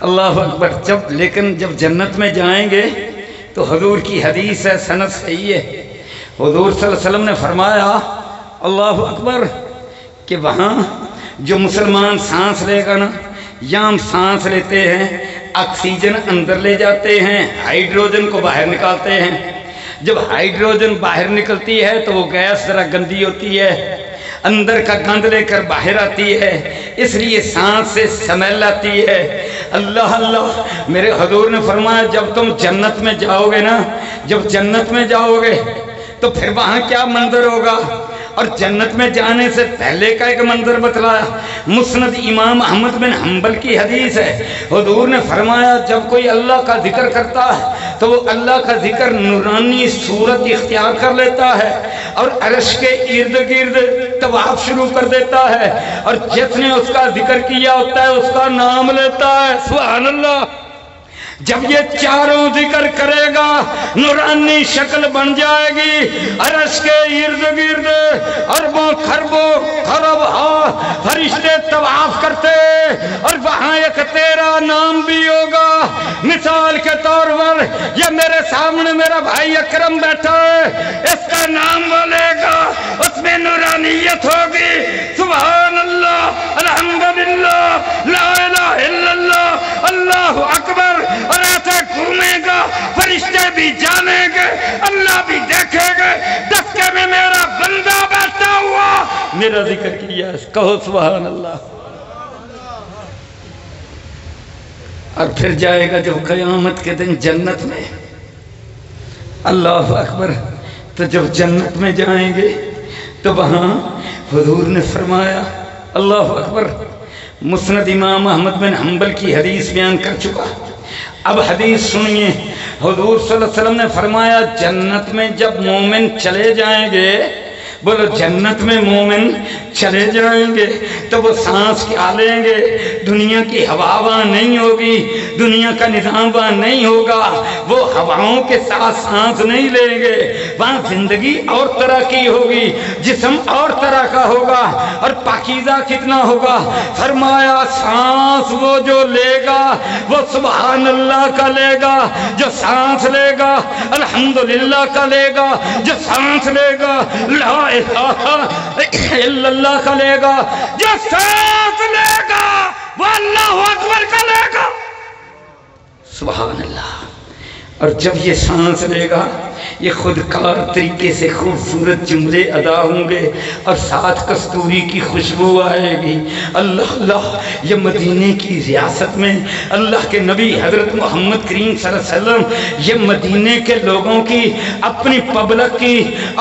اللہ اکبر۔ لیکن جب جنت میں جائیں گے تو حضور کی حدیث ہے، سند صحیح ہے، حضور صلی اللہ علیہ وسلم نے فرمایا اللہ اکبر کہ وہاں جو مسلمان سانس لے گا نا، یہاں ہم سانس لیتے ہیں، آکسیجن اندر لے جاتے ہیں، ہائیڈروجن کو باہر نکالتے ہیں۔ جب ہائیڈروجن باہر نکلتی ہے تو وہ گیس ذرا گندی ہوتی ہے، اندر کا گند لے کر باہر آتی ہے، اس لیے سانس سے سمیل آتی ہے۔ اللہ اللہ، میرے حضور نے فرمایا جب تم جنت میں جاؤ گے نا، جب جنت میں جاؤ گے تو پھر وہاں کیا منظر ہوگا، اور جنت میں جانے سے پہلے کا ایک منظر بتلایا۔ مسند امام احمد بن حنبل کی حدیث ہے، حضور نے فرمایا جب کوئی اللہ کا ذکر کرتا ہے تو وہ اللہ کا ذکر نورانی صورت اختیار کر لیتا ہے اور عرش کے ارد گرد طواف شروع کر دیتا ہے، اور جس نے اس کا ذکر کیا ہوتا ہے اس کا نام لیتا ہے۔ سبحان اللہ، جب یہ چاروں ذکر کرے گا نورانی شکل بن جائے گی، عرش کے ارد گرد اربوں خربوں خرب فرشتے طواف کرتے، اور وہاں ایک تیرا نام بھی ہوگا۔ مثال کے طور پر یہ میرے سامنے میرا بھائی اکرم بیٹھا ہے، اس کا نام وہ لے گا، اس میں نورانیت ہوگی۔ سبحان اللہ، الحمدللہ، لا الہ الا اللہ، اللہ اکبر، اور ایسے گھومے گا، فرشتے بھی جانیں گے، اللہ بھی دیکھے گے، دھکے میں میرا بندہ بیٹھا ہوا میرا ذکر کیا، کہو سبحان اللہ۔ اور پھر جائے گا جب قیامت کے دن جنت میں، اللہ اکبر، تو جب جنت میں جائیں گے تو وہاں حضور نے فرمایا، اللہ اکبر، مسند امام احمد بن حنبل کی حدیث بیان کر چکا۔ اب حدیث سنیے، حضور صلی اللہ علیہ وسلم نے فرمایا جنت میں جب مومن چلے جائیں گے، بولو جنت میں مومن چلے جائیں گے تو وہ سانس کیا لیں گے، دنیا کی ہوا وہاں نہیں ہوگی، دنیا کا نظام وہاں نہیں ہوگا، وہ ہواؤں کے ساتھ سانس نہیں لیں گے، وہاں زندگی اور طرح کی ہوگی، جسم اور طرح کا ہوگا، اور پاکیزہ کتنا ہوگا۔ فرمایا سانس وہ جو لے گا وہ سبحان اللہ کا لے گا، جو سانس لے گا الحمدللہ کا لے گا، جو سانس لے گا لا الہ الا اللہ کا لے گا، جو سانس لے گا وہ اللہ اکبر کا لے گا۔ سبحان اللہ۔ اور جب یہ سانس لے گا یہ خودکار طریقے سے خوبصورت جملے ادا ہوں گے، اور ساتھ کستوری کی خوشبو آئے گی۔ اللہ اللہ، یہ مدینے کی ریاست میں اللہ کے نبی حضرت محمد کریم صلی اللہ علیہ وسلم یہ مدینے کے لوگوں کی، اپنی پبلک کی،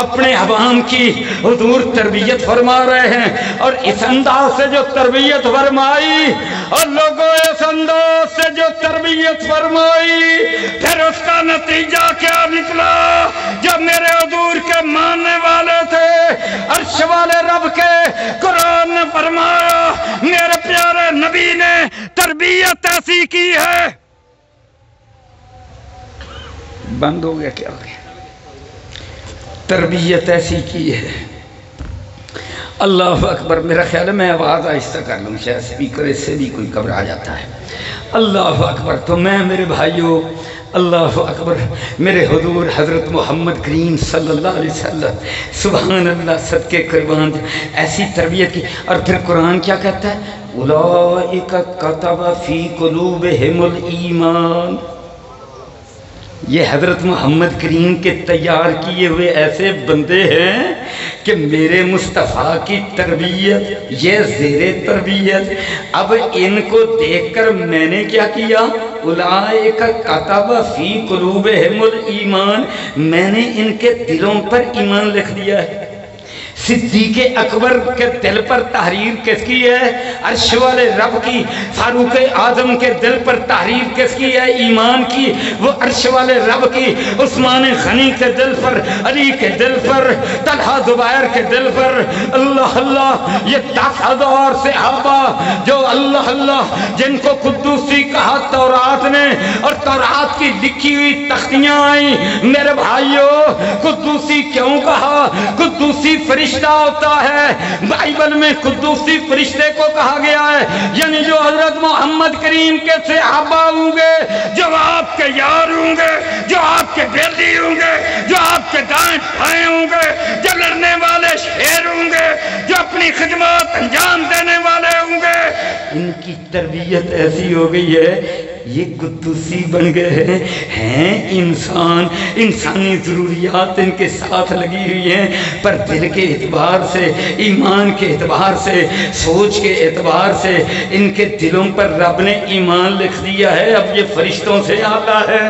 اپنے عوام کی حضور تربیت فرما رہے ہیں، اور اس انداز سے جو تربیت فرمائی، اور لوگوں اس انداز سے جو تربیت فرمائی، پھر اس کا نتیجہ کیا نکلا؟ جب میرے حضور کے ماننے والے تھے، عرش والے رب کے قرآن نے فرمایا میرے پیارے نبی نے تربیت ایسی کی ہے۔ بند ہو گیا کیا ہو گیا؟ تربیت ایسی کی ہے، اللہ اکبر۔ میرا خیال ہے میں آواز آہستہ کر لوں، شاید اسپیکر اس سے بھی کوئی گھبرا جاتا ہے۔ اللہ اکبر۔ تو میں میرے بھائیوں، اللہ اکبر، میرے حضور حضرت محمد کریم صلی اللہ علیہ وسلم، سبحان اللہ، صدقے قربان، ایسی تربیت کی۔ اور پھر قرآن کیا کہتا ہے؟ اولئک کتب فی قلوبہم الایمان۔ یہ حضرت محمد کریم کے تیار کیے ہوئے ایسے بندے ہیں کہ میرے مصطفیٰ کی تربیت، یہ زیر تربیت۔ اب ان کو دیکھ کر میں نے کیا کیا؟ اولئک کتب فی قلوبہم الایمان، میں نے ان کے دلوں پر ایمان لکھ دیا ہے۔ صدیق اکبر کے دل پر تحریر کس کی ہے؟ عرش والے رب کی۔ فاروق اعظم کے دل پر تحریر کس کی ہے؟ ایمان کی، وہ عرش والے رب کی۔ عثمان غنی کے دل پر، علی کے دل پر، طلحہ زبیر کے دل پر، اللہ اللہ، یہ 10,000 صحابہ جو اللہ اللہ جن کو قدوسی کہا تورات نے، اور تورات کی لکھی ہوئی تختیاں آئیں۔ میرے بھائیو، قدوسی کیوں کہا؟ قدوسی فرشتے فرشتہ ہوتا ہے، بائبل میں قدوسی فرشتے کو کہا گیا ہے، یعنی جو حضرت محمد کریم کے صحابہ ہوں گے، جو آپ کے یار ہوں گے، جو آپ کے بیلی ہوں گے، جو آپ کے دائیں بھائیں ہوں گے، جو لڑنے والے شیر ہوں گے، جو اپنی خدمات انجام دینے والے ہوں گے، ان کی تربیت ایسی ہو گئی ہے، یہ قدوسی بن گئے ہیں انسان، انسانی ضروریات ان کے ساتھ لگی ہوئی ہیں، پر دل کے اعتبار سے، ایمان کے اعتبار سے، سوچ کے اعتبار سے ان کے دلوں پر رب نے ایمان لکھ دیا ہے، اب یہ فرشتوں سے اعلیٰ ہے۔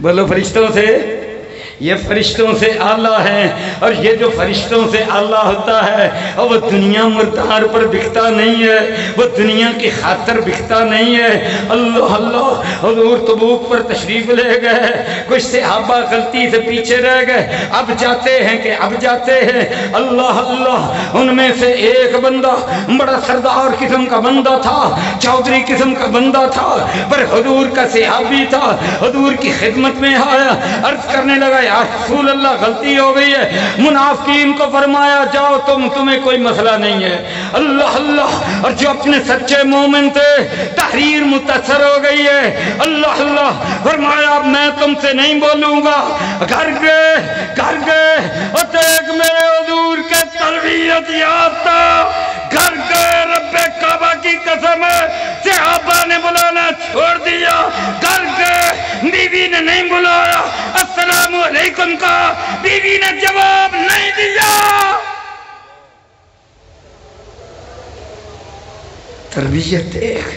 بولو فرشتوں سے، یہ فرشتوں سے اعلیٰ ہے، اور یہ جو فرشتوں سے اعلیٰ ہوتا ہے اور وہ دنیا مردار پر بکتا نہیں ہے، وہ دنیا کی خاطر بکتا نہیں ہے۔ اللہ اللہ، حضور تبوک پر تشریف لے گئے، کچھ صحابہ غلطی سے پیچھے رہ گئے، اب جاتے ہیں، اللہ اللہ، ان میں سے ایک بندہ بڑا سردار قسم کا بندہ تھا، چودھری قسم کا بندہ تھا، پر حضور کا صحابی تھا، حضور کی خدمت میں آیا، عرض کرنے لگا یا رسول اللہ غلطی ہو گئی ہے۔ منافقین کو فرمایا جاؤ تمہیں کوئی مسئلہ نہیں ہے۔ اللہ اللہ، اور جو اپنے سچے مومن تھے تحریر متاثر ہو گئی ہے، اللہ اللہ، فرمایا اب میں تم سے نہیں بولوں گا۔ گھر گئے اور دیکھ میرے حضور کے تربیت یافتہ گھر گئے، رب کعبہ کی قسم ہے صحابہ نے بلانا چھوڑ دیا، گھر گئے، بیوی نے نہیں بلایا، السلام علیکم کا بیوی نے جواب نہیں دیا۔ تربیت دیکھ،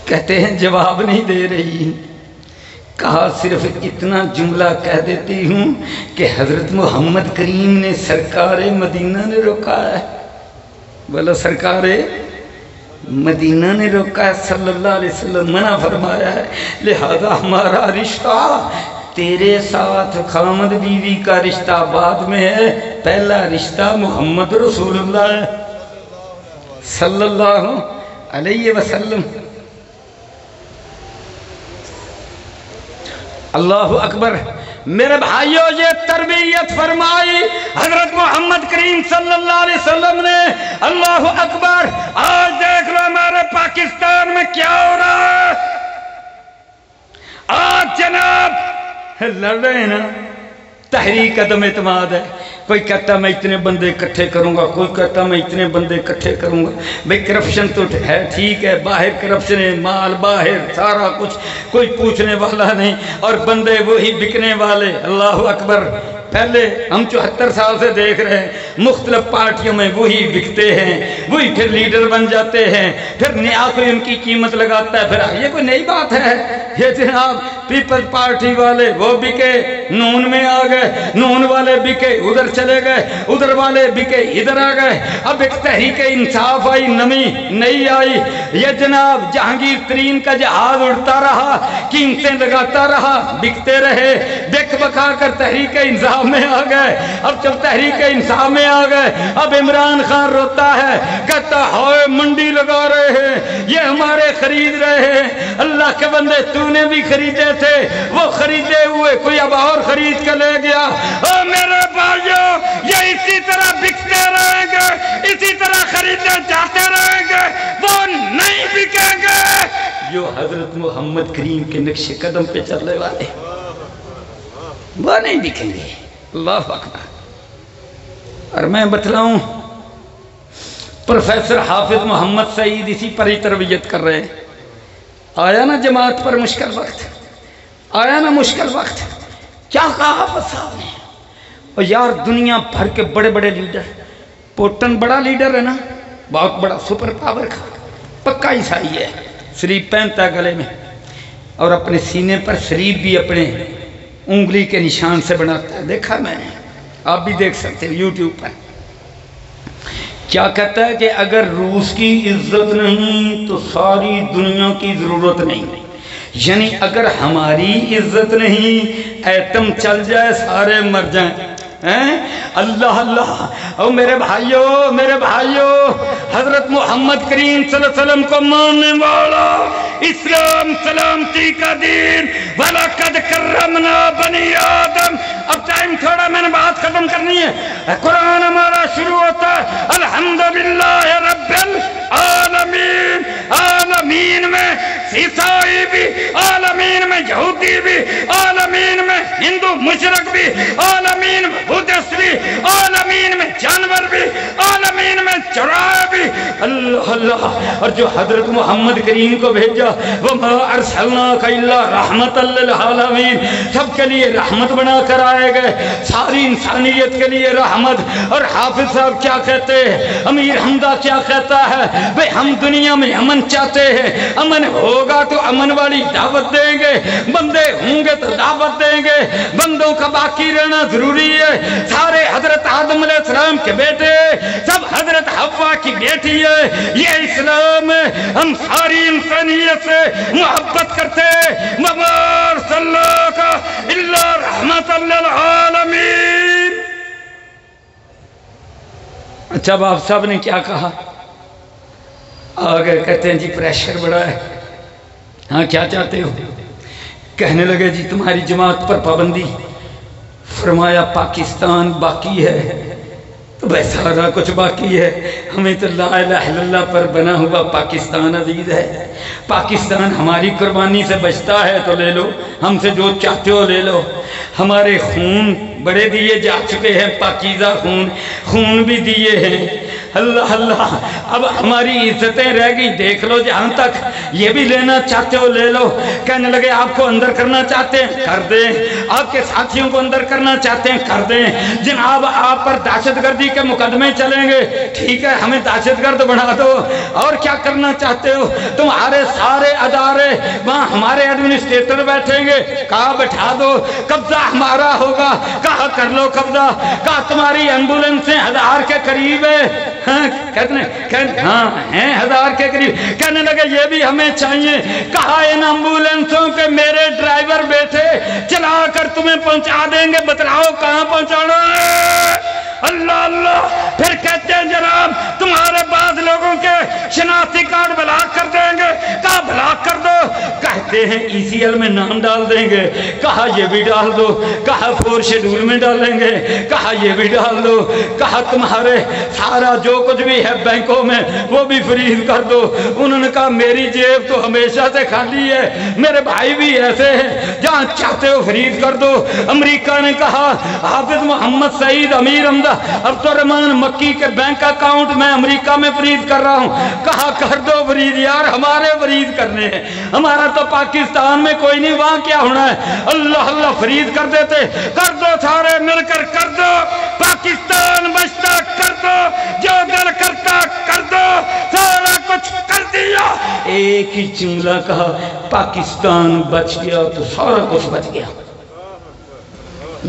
کہتے ہیں جواب نہیں دے رہی، کہا صرف اتنا جملہ کہہ دیتی ہوں کہ حضرت محمد کریم نے سرکار مدینہ نے روکا ہے۔ بولو سرکار مدینہ نے روکا ہے، صلی اللہ علیہ وسلم منع فرمایا ہے، لہذا ہمارا رشتہ تیرے ساتھ خامد بیوی کا رشتہ بعد میں ہے، پہلا رشتہ محمد رسول اللہ ہے صلی اللہ علیہ وسلم۔ اللہ اکبر، میرے بھائیوں، یہ تربیت فرمائی حضرت محمد کریم صلی اللہ علیہ وسلم نے۔ اللہ اکبر، آج دیکھ لو ہمارے پاکستان میں کیا ہو رہا ہے۔ آج جناب لڑ رہے ہیں نا، تحریک عدم اعتماد ہے، کوئی کہتا میں اتنے بندے اکٹھے کروں گا، کوئی کہتا میں اتنے بندے اکٹھے کروں گا۔ بھئی کرپشن تو ہے، ٹھیک ہے، باہر کرپشن ہے، مال باہر سارا کچھ، کوئی پوچھنے والا نہیں، اور بندے وہی بکنے والے۔ اللہ اکبر، پہلے ہم 74 سال سے دیکھ رہے ہیں مختلف پارٹیوں میں وہی بکتے ہیں، وہی پھر لیڈر بن جاتے ہیں، پھر نیا کوئی ان کی قیمت لگاتا ہے۔ پھر یہ کوئی نئی بات ہے، یہ جناب پیپل پارٹی والے وہ بکے، نون میں آ گئے، نون والے بکے ادھر چلے گئے، ادھر والے بکے ادھر آ گئے۔ اب ایک تحریک انصاف آئی، نئی نہیں آئی، یہ جناب جہانگیر ترین کا جہاز اڑتا رہا، قیمتیں لگاتا رہا، بکتے رہے، بک بکا کر تحریک انصاف میں آ گئے۔ اب جب تحریک انصاف میں آ گئے، اب عمران خان روتا ہے، کہتا ہائے منڈی لگا رہے ہیں، یہ ہمارے خرید رہے ہیں۔ اللہ کے بندے، تو نے بھی خریدے تھے، وہ خریدے ہوئے کوئی اب اور خرید کے لے گیا۔ او میرے بھائیو، یہ اسی طرح بکتے رہیں گے، اسی طرح خریدے جاتے رہیں گے، وہ نہیں بکیں گے جو حضرت محمد کریم کے نقش قدم پہ چلنے والے، وہ نہیں بکیں گے۔ اللہ اکبر۔ اور میں بتلاؤں، پروفیسر حافظ محمد سعید اسی پر ہی تربیت کر رہے ہیں۔ آیا نا جماعت پر مشکل وقت، آیا نا مشکل وقت، کیا کہا حافظ صاحب نے؟ اور یار دنیا بھر کے بڑے بڑے لیڈر، پوٹن بڑا لیڈر ہے نا، بہت بڑا سپر پاور کا، پکا عیسائی ہے، سلیب پہنتا ہے گلے میں، اور اپنے سینے پر سلیب بھی اپنے انگلی کے نشان سے بناتا ہے، دیکھا میں نے، آپ بھی دیکھ سکتے ہیں یوٹیوب پر۔ کیا کہتا ہے کہ اگر روس کی عزت نہیں تو ساری دنیا کی ضرورت نہیں، یعنی اگر ہماری عزت نہیں، ایٹم چل جائے سارے مر جائیں، اللہ اللہ۔ او میرے بھائیوں حضرت محمد کریم صلی اللہ علیہ وسلم کو ماننے والا، اسلام سلامتی کا دین، وَلَقَدْ كَرَّمْنَا بَنِي آدم۔ اب ٹائم تھوڑا، میں نے بات ختم کرنی ہے۔ قرآن ہمارا شروع ہوتا ہے الحمدللہ رب العالمین۔ عالمین میں عیسائی بھی، عالمین میں یہودی بھی، عالمین میں ہندو مشرک بھی، عالمین میں بدھسٹ بھی، عالمین میں جانور بھی، عالمین میں چرائے بھی، اللہ اللہ۔ اور جو حضرت محمد کریم کو بھیجا، وَمَا أَرْسَلْنَاكَ إِلَّا رَحْمَةً لِّلْعَالَمِينَ، سب کے لیے رحمت بنا کر آئے گئے، ساری انسانیت کے لیے رحمت۔ اور حافظ صاحب کیا کہتے ہیں، امیر حمدہ کیا کہتا ہے، بھئی ہم دنیا میں امن چاہتے ہیں، امن ہوگا تو امن والی دعوت دیں گے، بندے ہوں گے تو دعوت دیں گے، بندوں کا باقی رہنا ضروری ہے۔ سارے حضرت آدم علیہ السلام کے بیٹے، سب حضرت حوا کی بیٹی ہے، یہ اسلام ہے۔ ہم ساری انسانیت سے محبت کرتے ہیں۔ وَمَا أَرْسَلْنَاكَ إِلَّا رَحْمَةً لِّلْعَالَمِينَ۔ اچھا باپ صاحب نے کیا کہا؟ آگے کہتے ہیں جی پریشر بڑا ہے، ہاں کیا چاہتے ہو؟ کہنے لگے جی تمہاری جماعت پر پابندی، فرمایا پاکستان باقی ہے، تو بھائی سارا کچھ باقی ہے، ہمیں تو لا الہ الا اللہ پر بنا ہوا پاکستان عزیز ہے۔ پاکستان ہماری قربانی سے بچتا ہے تو لے لو، ہم سے جو چاہتے ہو لے لو۔ ہمارے خون بڑے دیے جا چکے ہیں، پاکیزہ خون بھی دیے ہیں، اللہ اللہ۔ اب ہماری عزتیں رہ گئی، دیکھ لو جہاں تک، یہ بھی لینا چاہتے ہو لے لو۔ کہنے لگے آپ کو اندر کرنا چاہتے ہیں کر دیں، آپ کے ساتھیوں کو اندر کرنا چاہتے ہیں کر دیں، جناب آپ پر دہشت گردی کے مقدمے چلیں گے، ٹھیک ہے ہمیں دہشت گرد بنا دو، اور کیا کرنا چاہتے ہو؟ تمہارے سارے ادارے وہاں ہمارے ایڈمنسٹریٹر بیٹھیں گے، کہا بٹھا دو، قبضہ ہمارا ہوگا، کہا کر لو قبضہ، کہا تمہاری ایمبولنسیں 1000 کے قریب ہے، کہتے ہیں ہاں ہیں 1000 کے قریب، کہنے لگے یہ بھی ہمیں چاہیے، کہا ان ایمبولنسوں کے میرے ڈرائیور بیٹھے چلا کر تمہیں پہنچا دیں گے، بتلاؤ کہاں پہنچانا ہے؟ اللہ اللہ۔ پھر کہتے ہیں جناب تمہارے بعض لوگوں کے شناختی کارڈ بلاک کر دیں گے، کہا بلاک کر دو، کہتے ہیں ECL میں نام ڈال دیں گے، کہا یہ بھی ڈال دو، کہا 4 شیڈول میں ڈالیں گے، کہا یہ بھی ڈال دو، کہا تمہارے سارا جو کچھ بھی ہے بینکوں میں وہ بھی فریز کر دو۔ انہوں نے کہا میری جیب تو ہمیشہ سے خالی ہے، میرے بھائی بھی ایسے ہیں، جہاں چاہتے ہو فریز کر دو۔ امریکہ نے کہا حافظ محمد سعید امیر حمدہ عبد الرحمان مکی کے بینک اکاؤنٹ میں امریکہ میں فریز کر رہا ہوں، کہا کر دو فریز، یار ہمارے فریز کرنے ہیں، ہمارا تو پاکستان میں کوئی نہیں، وہاں کیا ہونا ہے؟ اللہ اللہ فریز کر دیتے، کر دو سارے مل کر کر دو، پاکستان بچتا کر دو، جو دل کرتا کر دو، سارا کچھ کر دیا۔ ایک ہی جملہ کہا پاکستان بچ گیا تو سارا کچھ بچ گیا۔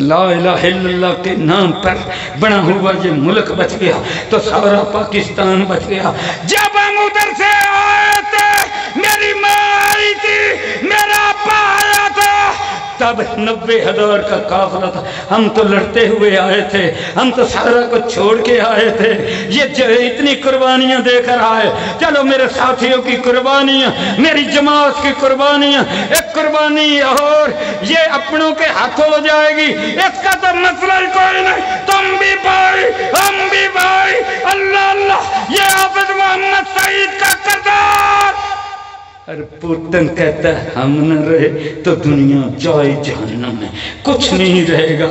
لا الہ الا اللہ کے نام پر بنا ہوا یہ ملک بچ گیا تو سارا پاکستان بچ گیا۔ جب ہم ادھر سے آئے تھے میری ماں آئی تھی، میرا ابا آیا تھا، تب 90,000 کا قافلہ تھا، ہم تو لڑتے ہوئے آئے تھے، ہم تو سارا کچھ چھوڑ کے آئے تھے، یہ اتنی قربانیاں دے کر آئے۔ چلو میرے ساتھیوں کی قربانیاں، میری جماعت کی قربانیاں، ایک قربانی اور یہ اپنوں کے ہاتھوں ہو جائے گی، اس کا تو مسئلہ ہی کوئی نہیں، تم بھی بھائی ہم بھی بھائی، اللہ اللہ۔ یہ حافظ محمد سعید کا کردار۔ اور پوتن کہتا ہے ہم نہ رہے تو دنیا جائے جہنم میں، کچھ نہیں رہے گا۔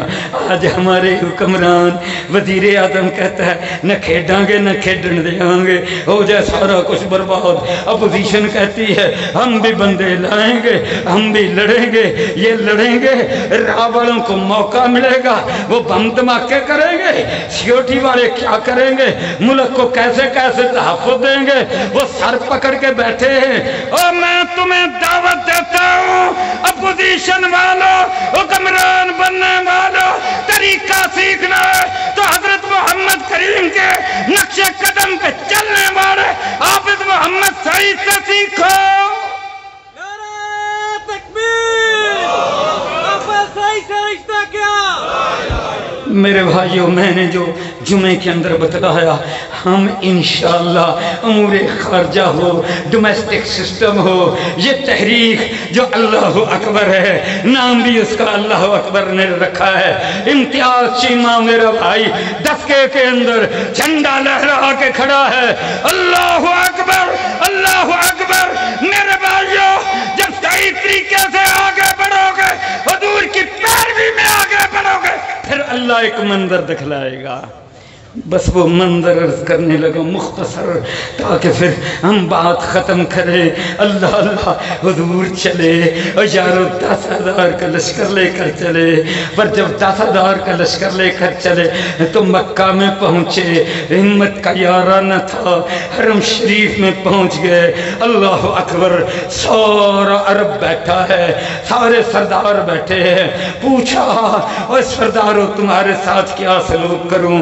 آج ہمارے حکمران وزیر اعظم کہتا ہے نہ کھیڈاں گے نہ کھیڈن دیاں گے، ہو جائے سارا کچھ برباد۔ اپوزیشن کہتی ہے ہم بھی بندے لائیں گے، ہم بھی لڑیں گے، یہ لڑیں گے، راہ والوں کو موقع ملے گا، وہ بم دھماکے کریں گے، سیکورٹی والے کیا کریں گے، ملک کو کیسے کیسے تحفظ دیں گے، وہ سر پکڑ کے بیٹھے ہیں۔ میں تمہیں دعوت دیتا ہوں اپوزیشن والوں، حکمران بننے والوں، طریقہ سیکھنا ہے تو حضرت محمد کریم کے نقش قدم پہ چلنے والے حافظ محمد سعید سے سیکھو۔ نعرہ تکبیر! حافظ سعید کا رشتہ کیا؟ میرے بھائیوں میں نے جو جمعے کے اندر بتلایا ہم انشاءاللہ امور خارجہ ہو ڈومیسٹک سسٹم ہو یہ تحریک جو اللہ اکبر ہے نام بھی اس کا اللہ اکبر نے رکھا ہے امتیاز چیمہ میرا بھائی دفکے کے اندر جھنڈا لہرا کے کھڑا ہے اللہ اکبر اللہ اکبر میرے بھائیوں جب صحیح طریقے سے آگے بڑھو گے حضور کی پیروی میں آگے بڑھو گے پھر اللہ ایک منظر دکھلائے گا بس وہ منظر عرض کرنے لگا مختصر تاکہ پھر ہم بات ختم کریں اللہ اللہ حضور چلے اور یارو 10,000 کا لشکر لے کر چلے پر جب 10,000 کا لشکر لے کر چلے تو مکہ میں پہنچے ہمت کا یارہ نہ تھا حرم شریف میں پہنچ گئے اللہ اکبر سارا عرب بیٹھا ہے سارے سردار بیٹھے ہیں پوچھا اور سرداروں تمہارے ساتھ کیا سلوک کروں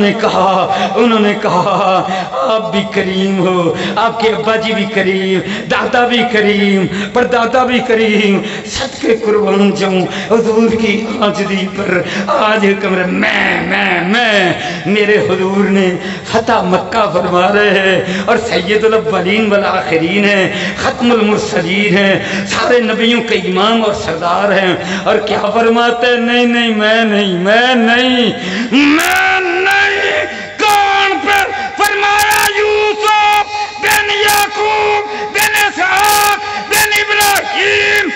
انہوں نے کہا آپ بھی کریم ہو آپ کے ابا جی بھی کریم دادا بھی کریم پر دادا بھی کریم صدقے قربان جاؤں حضور کی عاجزی پر آج کمرے میں میرے حضور نے فتح مکہ فرما رہے ہیں اور سید الاولین والآخرین ہیں ختم المرسلین ہیں سارے نبیوں کے امام اور سردار ہیں اور کیا فرماتے ہیں نہیں کون پر فرمایا یوسف بن یعقوب بن اسحاق بن ابراہیم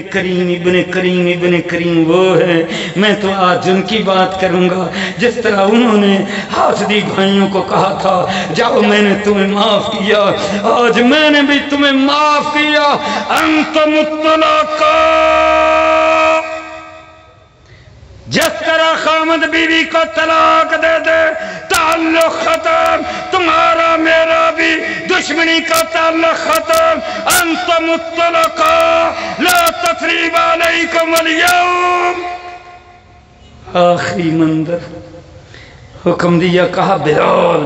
کریم ابن کریم وہ ہے میں تو آج ان کی بات کروں گا جس طرح انہوں نے حاسدی بھائیوں کو کہا تھا جاؤ میں نے تمہیں معاف کیا آج میں نے بھی تمہیں معاف کیا انت مطلقا جس طرح خامد بیوی کو طلاق دے دے تعلق ختم تمہارا میرا بھی دشمنی کا تعلق ختم انت مطلقا لا تثریب علیکم اليوم آخری منظر حکم دیا کہا بلال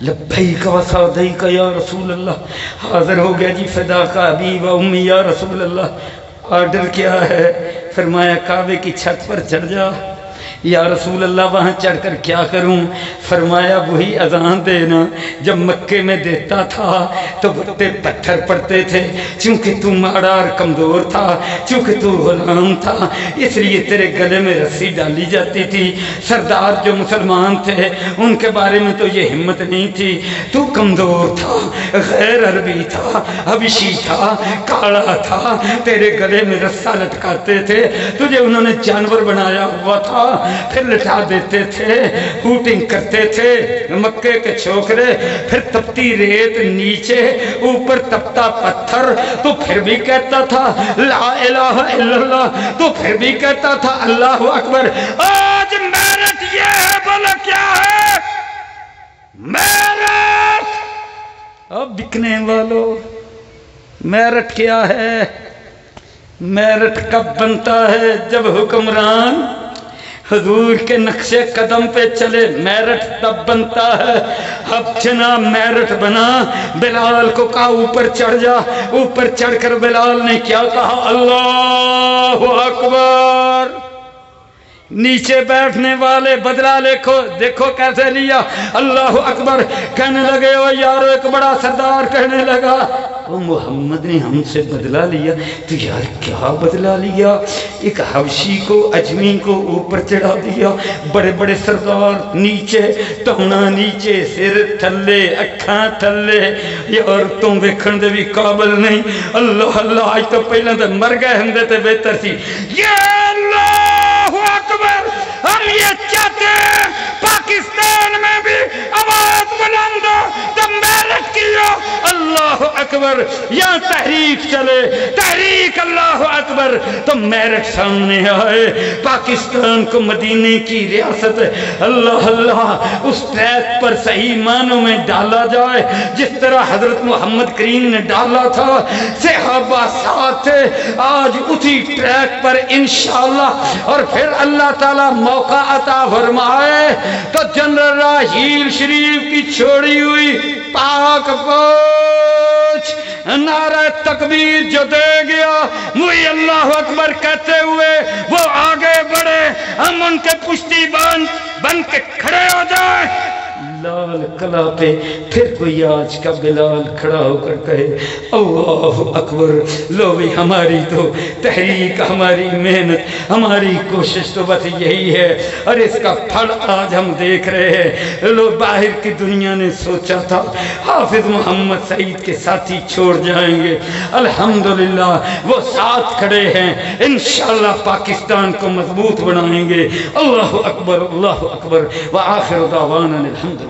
لبیک و سعدیک یا رسول اللہ حاضر ہو گیا جی فدا کا ابی و امی یا رسول اللہ آرڈر کیا ہے فرمایا کعبے کی چھت پر چڑھ جا یا رسول اللہ وہاں چڑھ کر کیا کروں فرمایا وہی اذان دینا جب مکے میں دیتا تھا تو بڑے پتھر پڑتے تھے چونکہ تو ماڑا اور کمزور تھا چونکہ تو غلام تھا اس لیے تیرے گلے میں رسی ڈالی جاتی تھی سردار جو مسلمان تھے ان کے بارے میں تو یہ ہمت نہیں تھی تو کمزور تھا غیر عربی تھا حبشی تھا کالا تھا تیرے گلے میں رسا لٹکاتے تھے تجھے انہوں نے جانور بنایا ہوا تھا پھر لٹا دیتے تھے ہوٹنگ کرتے تھے مکے کے چھوکرے پھر تپتی ریت نیچے اوپر تپتا پتھر تو پھر بھی کہتا تھا لا الہ الا اللہ تو پھر بھی کہتا تھا اللہ اکبر آج میرٹ یہ ہے بولا کیا ہے میرٹ اب بکنے والوں میرٹ کیا ہے میرٹ کب بنتا ہے جب حکمران حضور کے نقش قدم پہ چلے میرٹ تب بنتا ہے اب جناب میرٹ بنا بلال کو کہا اوپر چڑھ جا اوپر چڑھ کر بلال نے کیا کہا اللہ اکبر نیچے بیٹھنے والے بدلہ دیکھو کیسے لیا اللہ اکبر کہنے لگے او یارو ایک بڑا سردار کہنے لگا او محمد نے ہم سے بدلہ لیا تو یار کیا بدلہ لیا ایک حبشی کو اجمی کو اوپر چڑھا دیا بڑے بڑے سردار نیچے تونا نیچے سر تھلے اکھاں تھلے یہ عورتوں ویکھن دے بھی قابل نہیں اللہ اللہ آج تو پہلے تو مر گئے ہم دے تے بہتر سی یا اللہ اکبر ہم یہ چاہتے ہیں پاکستان میں بھی آواز بلند ہو تو میرٹ کیا اللہ اکبر یا تحریک چلے تحریک اللہ اکبر تو میرٹ سامنے آئے پاکستان کو مدینے کی ریاست اللہ اللہ اس ٹریک پر صحیح معنوں میں ڈالا جائے جس طرح حضرت محمد کریم نے ڈالا تھا صحابہ ساتھ تھے آج اسی ٹریک پر انشاءاللہ اور پھر اللہ تعالیٰ موقع عطا فرمائے تو جنرل راحیل شریف کی چھوڑی ہوئی پاک فوج نعرہ تکبیر جو دے گیا وہی اللہ اکبر کہتے ہوئے وہ آگے بڑھے ہم ان کے پشتی بن کے کھڑے ہو جائیں لال قلعہ پہ، پھر کوئی آج کا بلال کھڑا ہو کر کہے اللہ اکبر. لو بھی ہماری تو تحریک، ہماری محنت، ہماری کوشش تو بس یہی ہے، اور اس کا پھل آج ہم دیکھ رہے ہیں. لو باہر کی دنیا نے سوچا تھا حافظ محمد سعید کے ساتھی چھوڑ جائیں گے، الحمدللہ وہ ساتھ کھڑے ہیں. انشاءاللہ پاکستان کو مضبوط بنائیں گے. اللہ اکبر، اللہ اکبر. وآخر دعوانا الحمدللہ.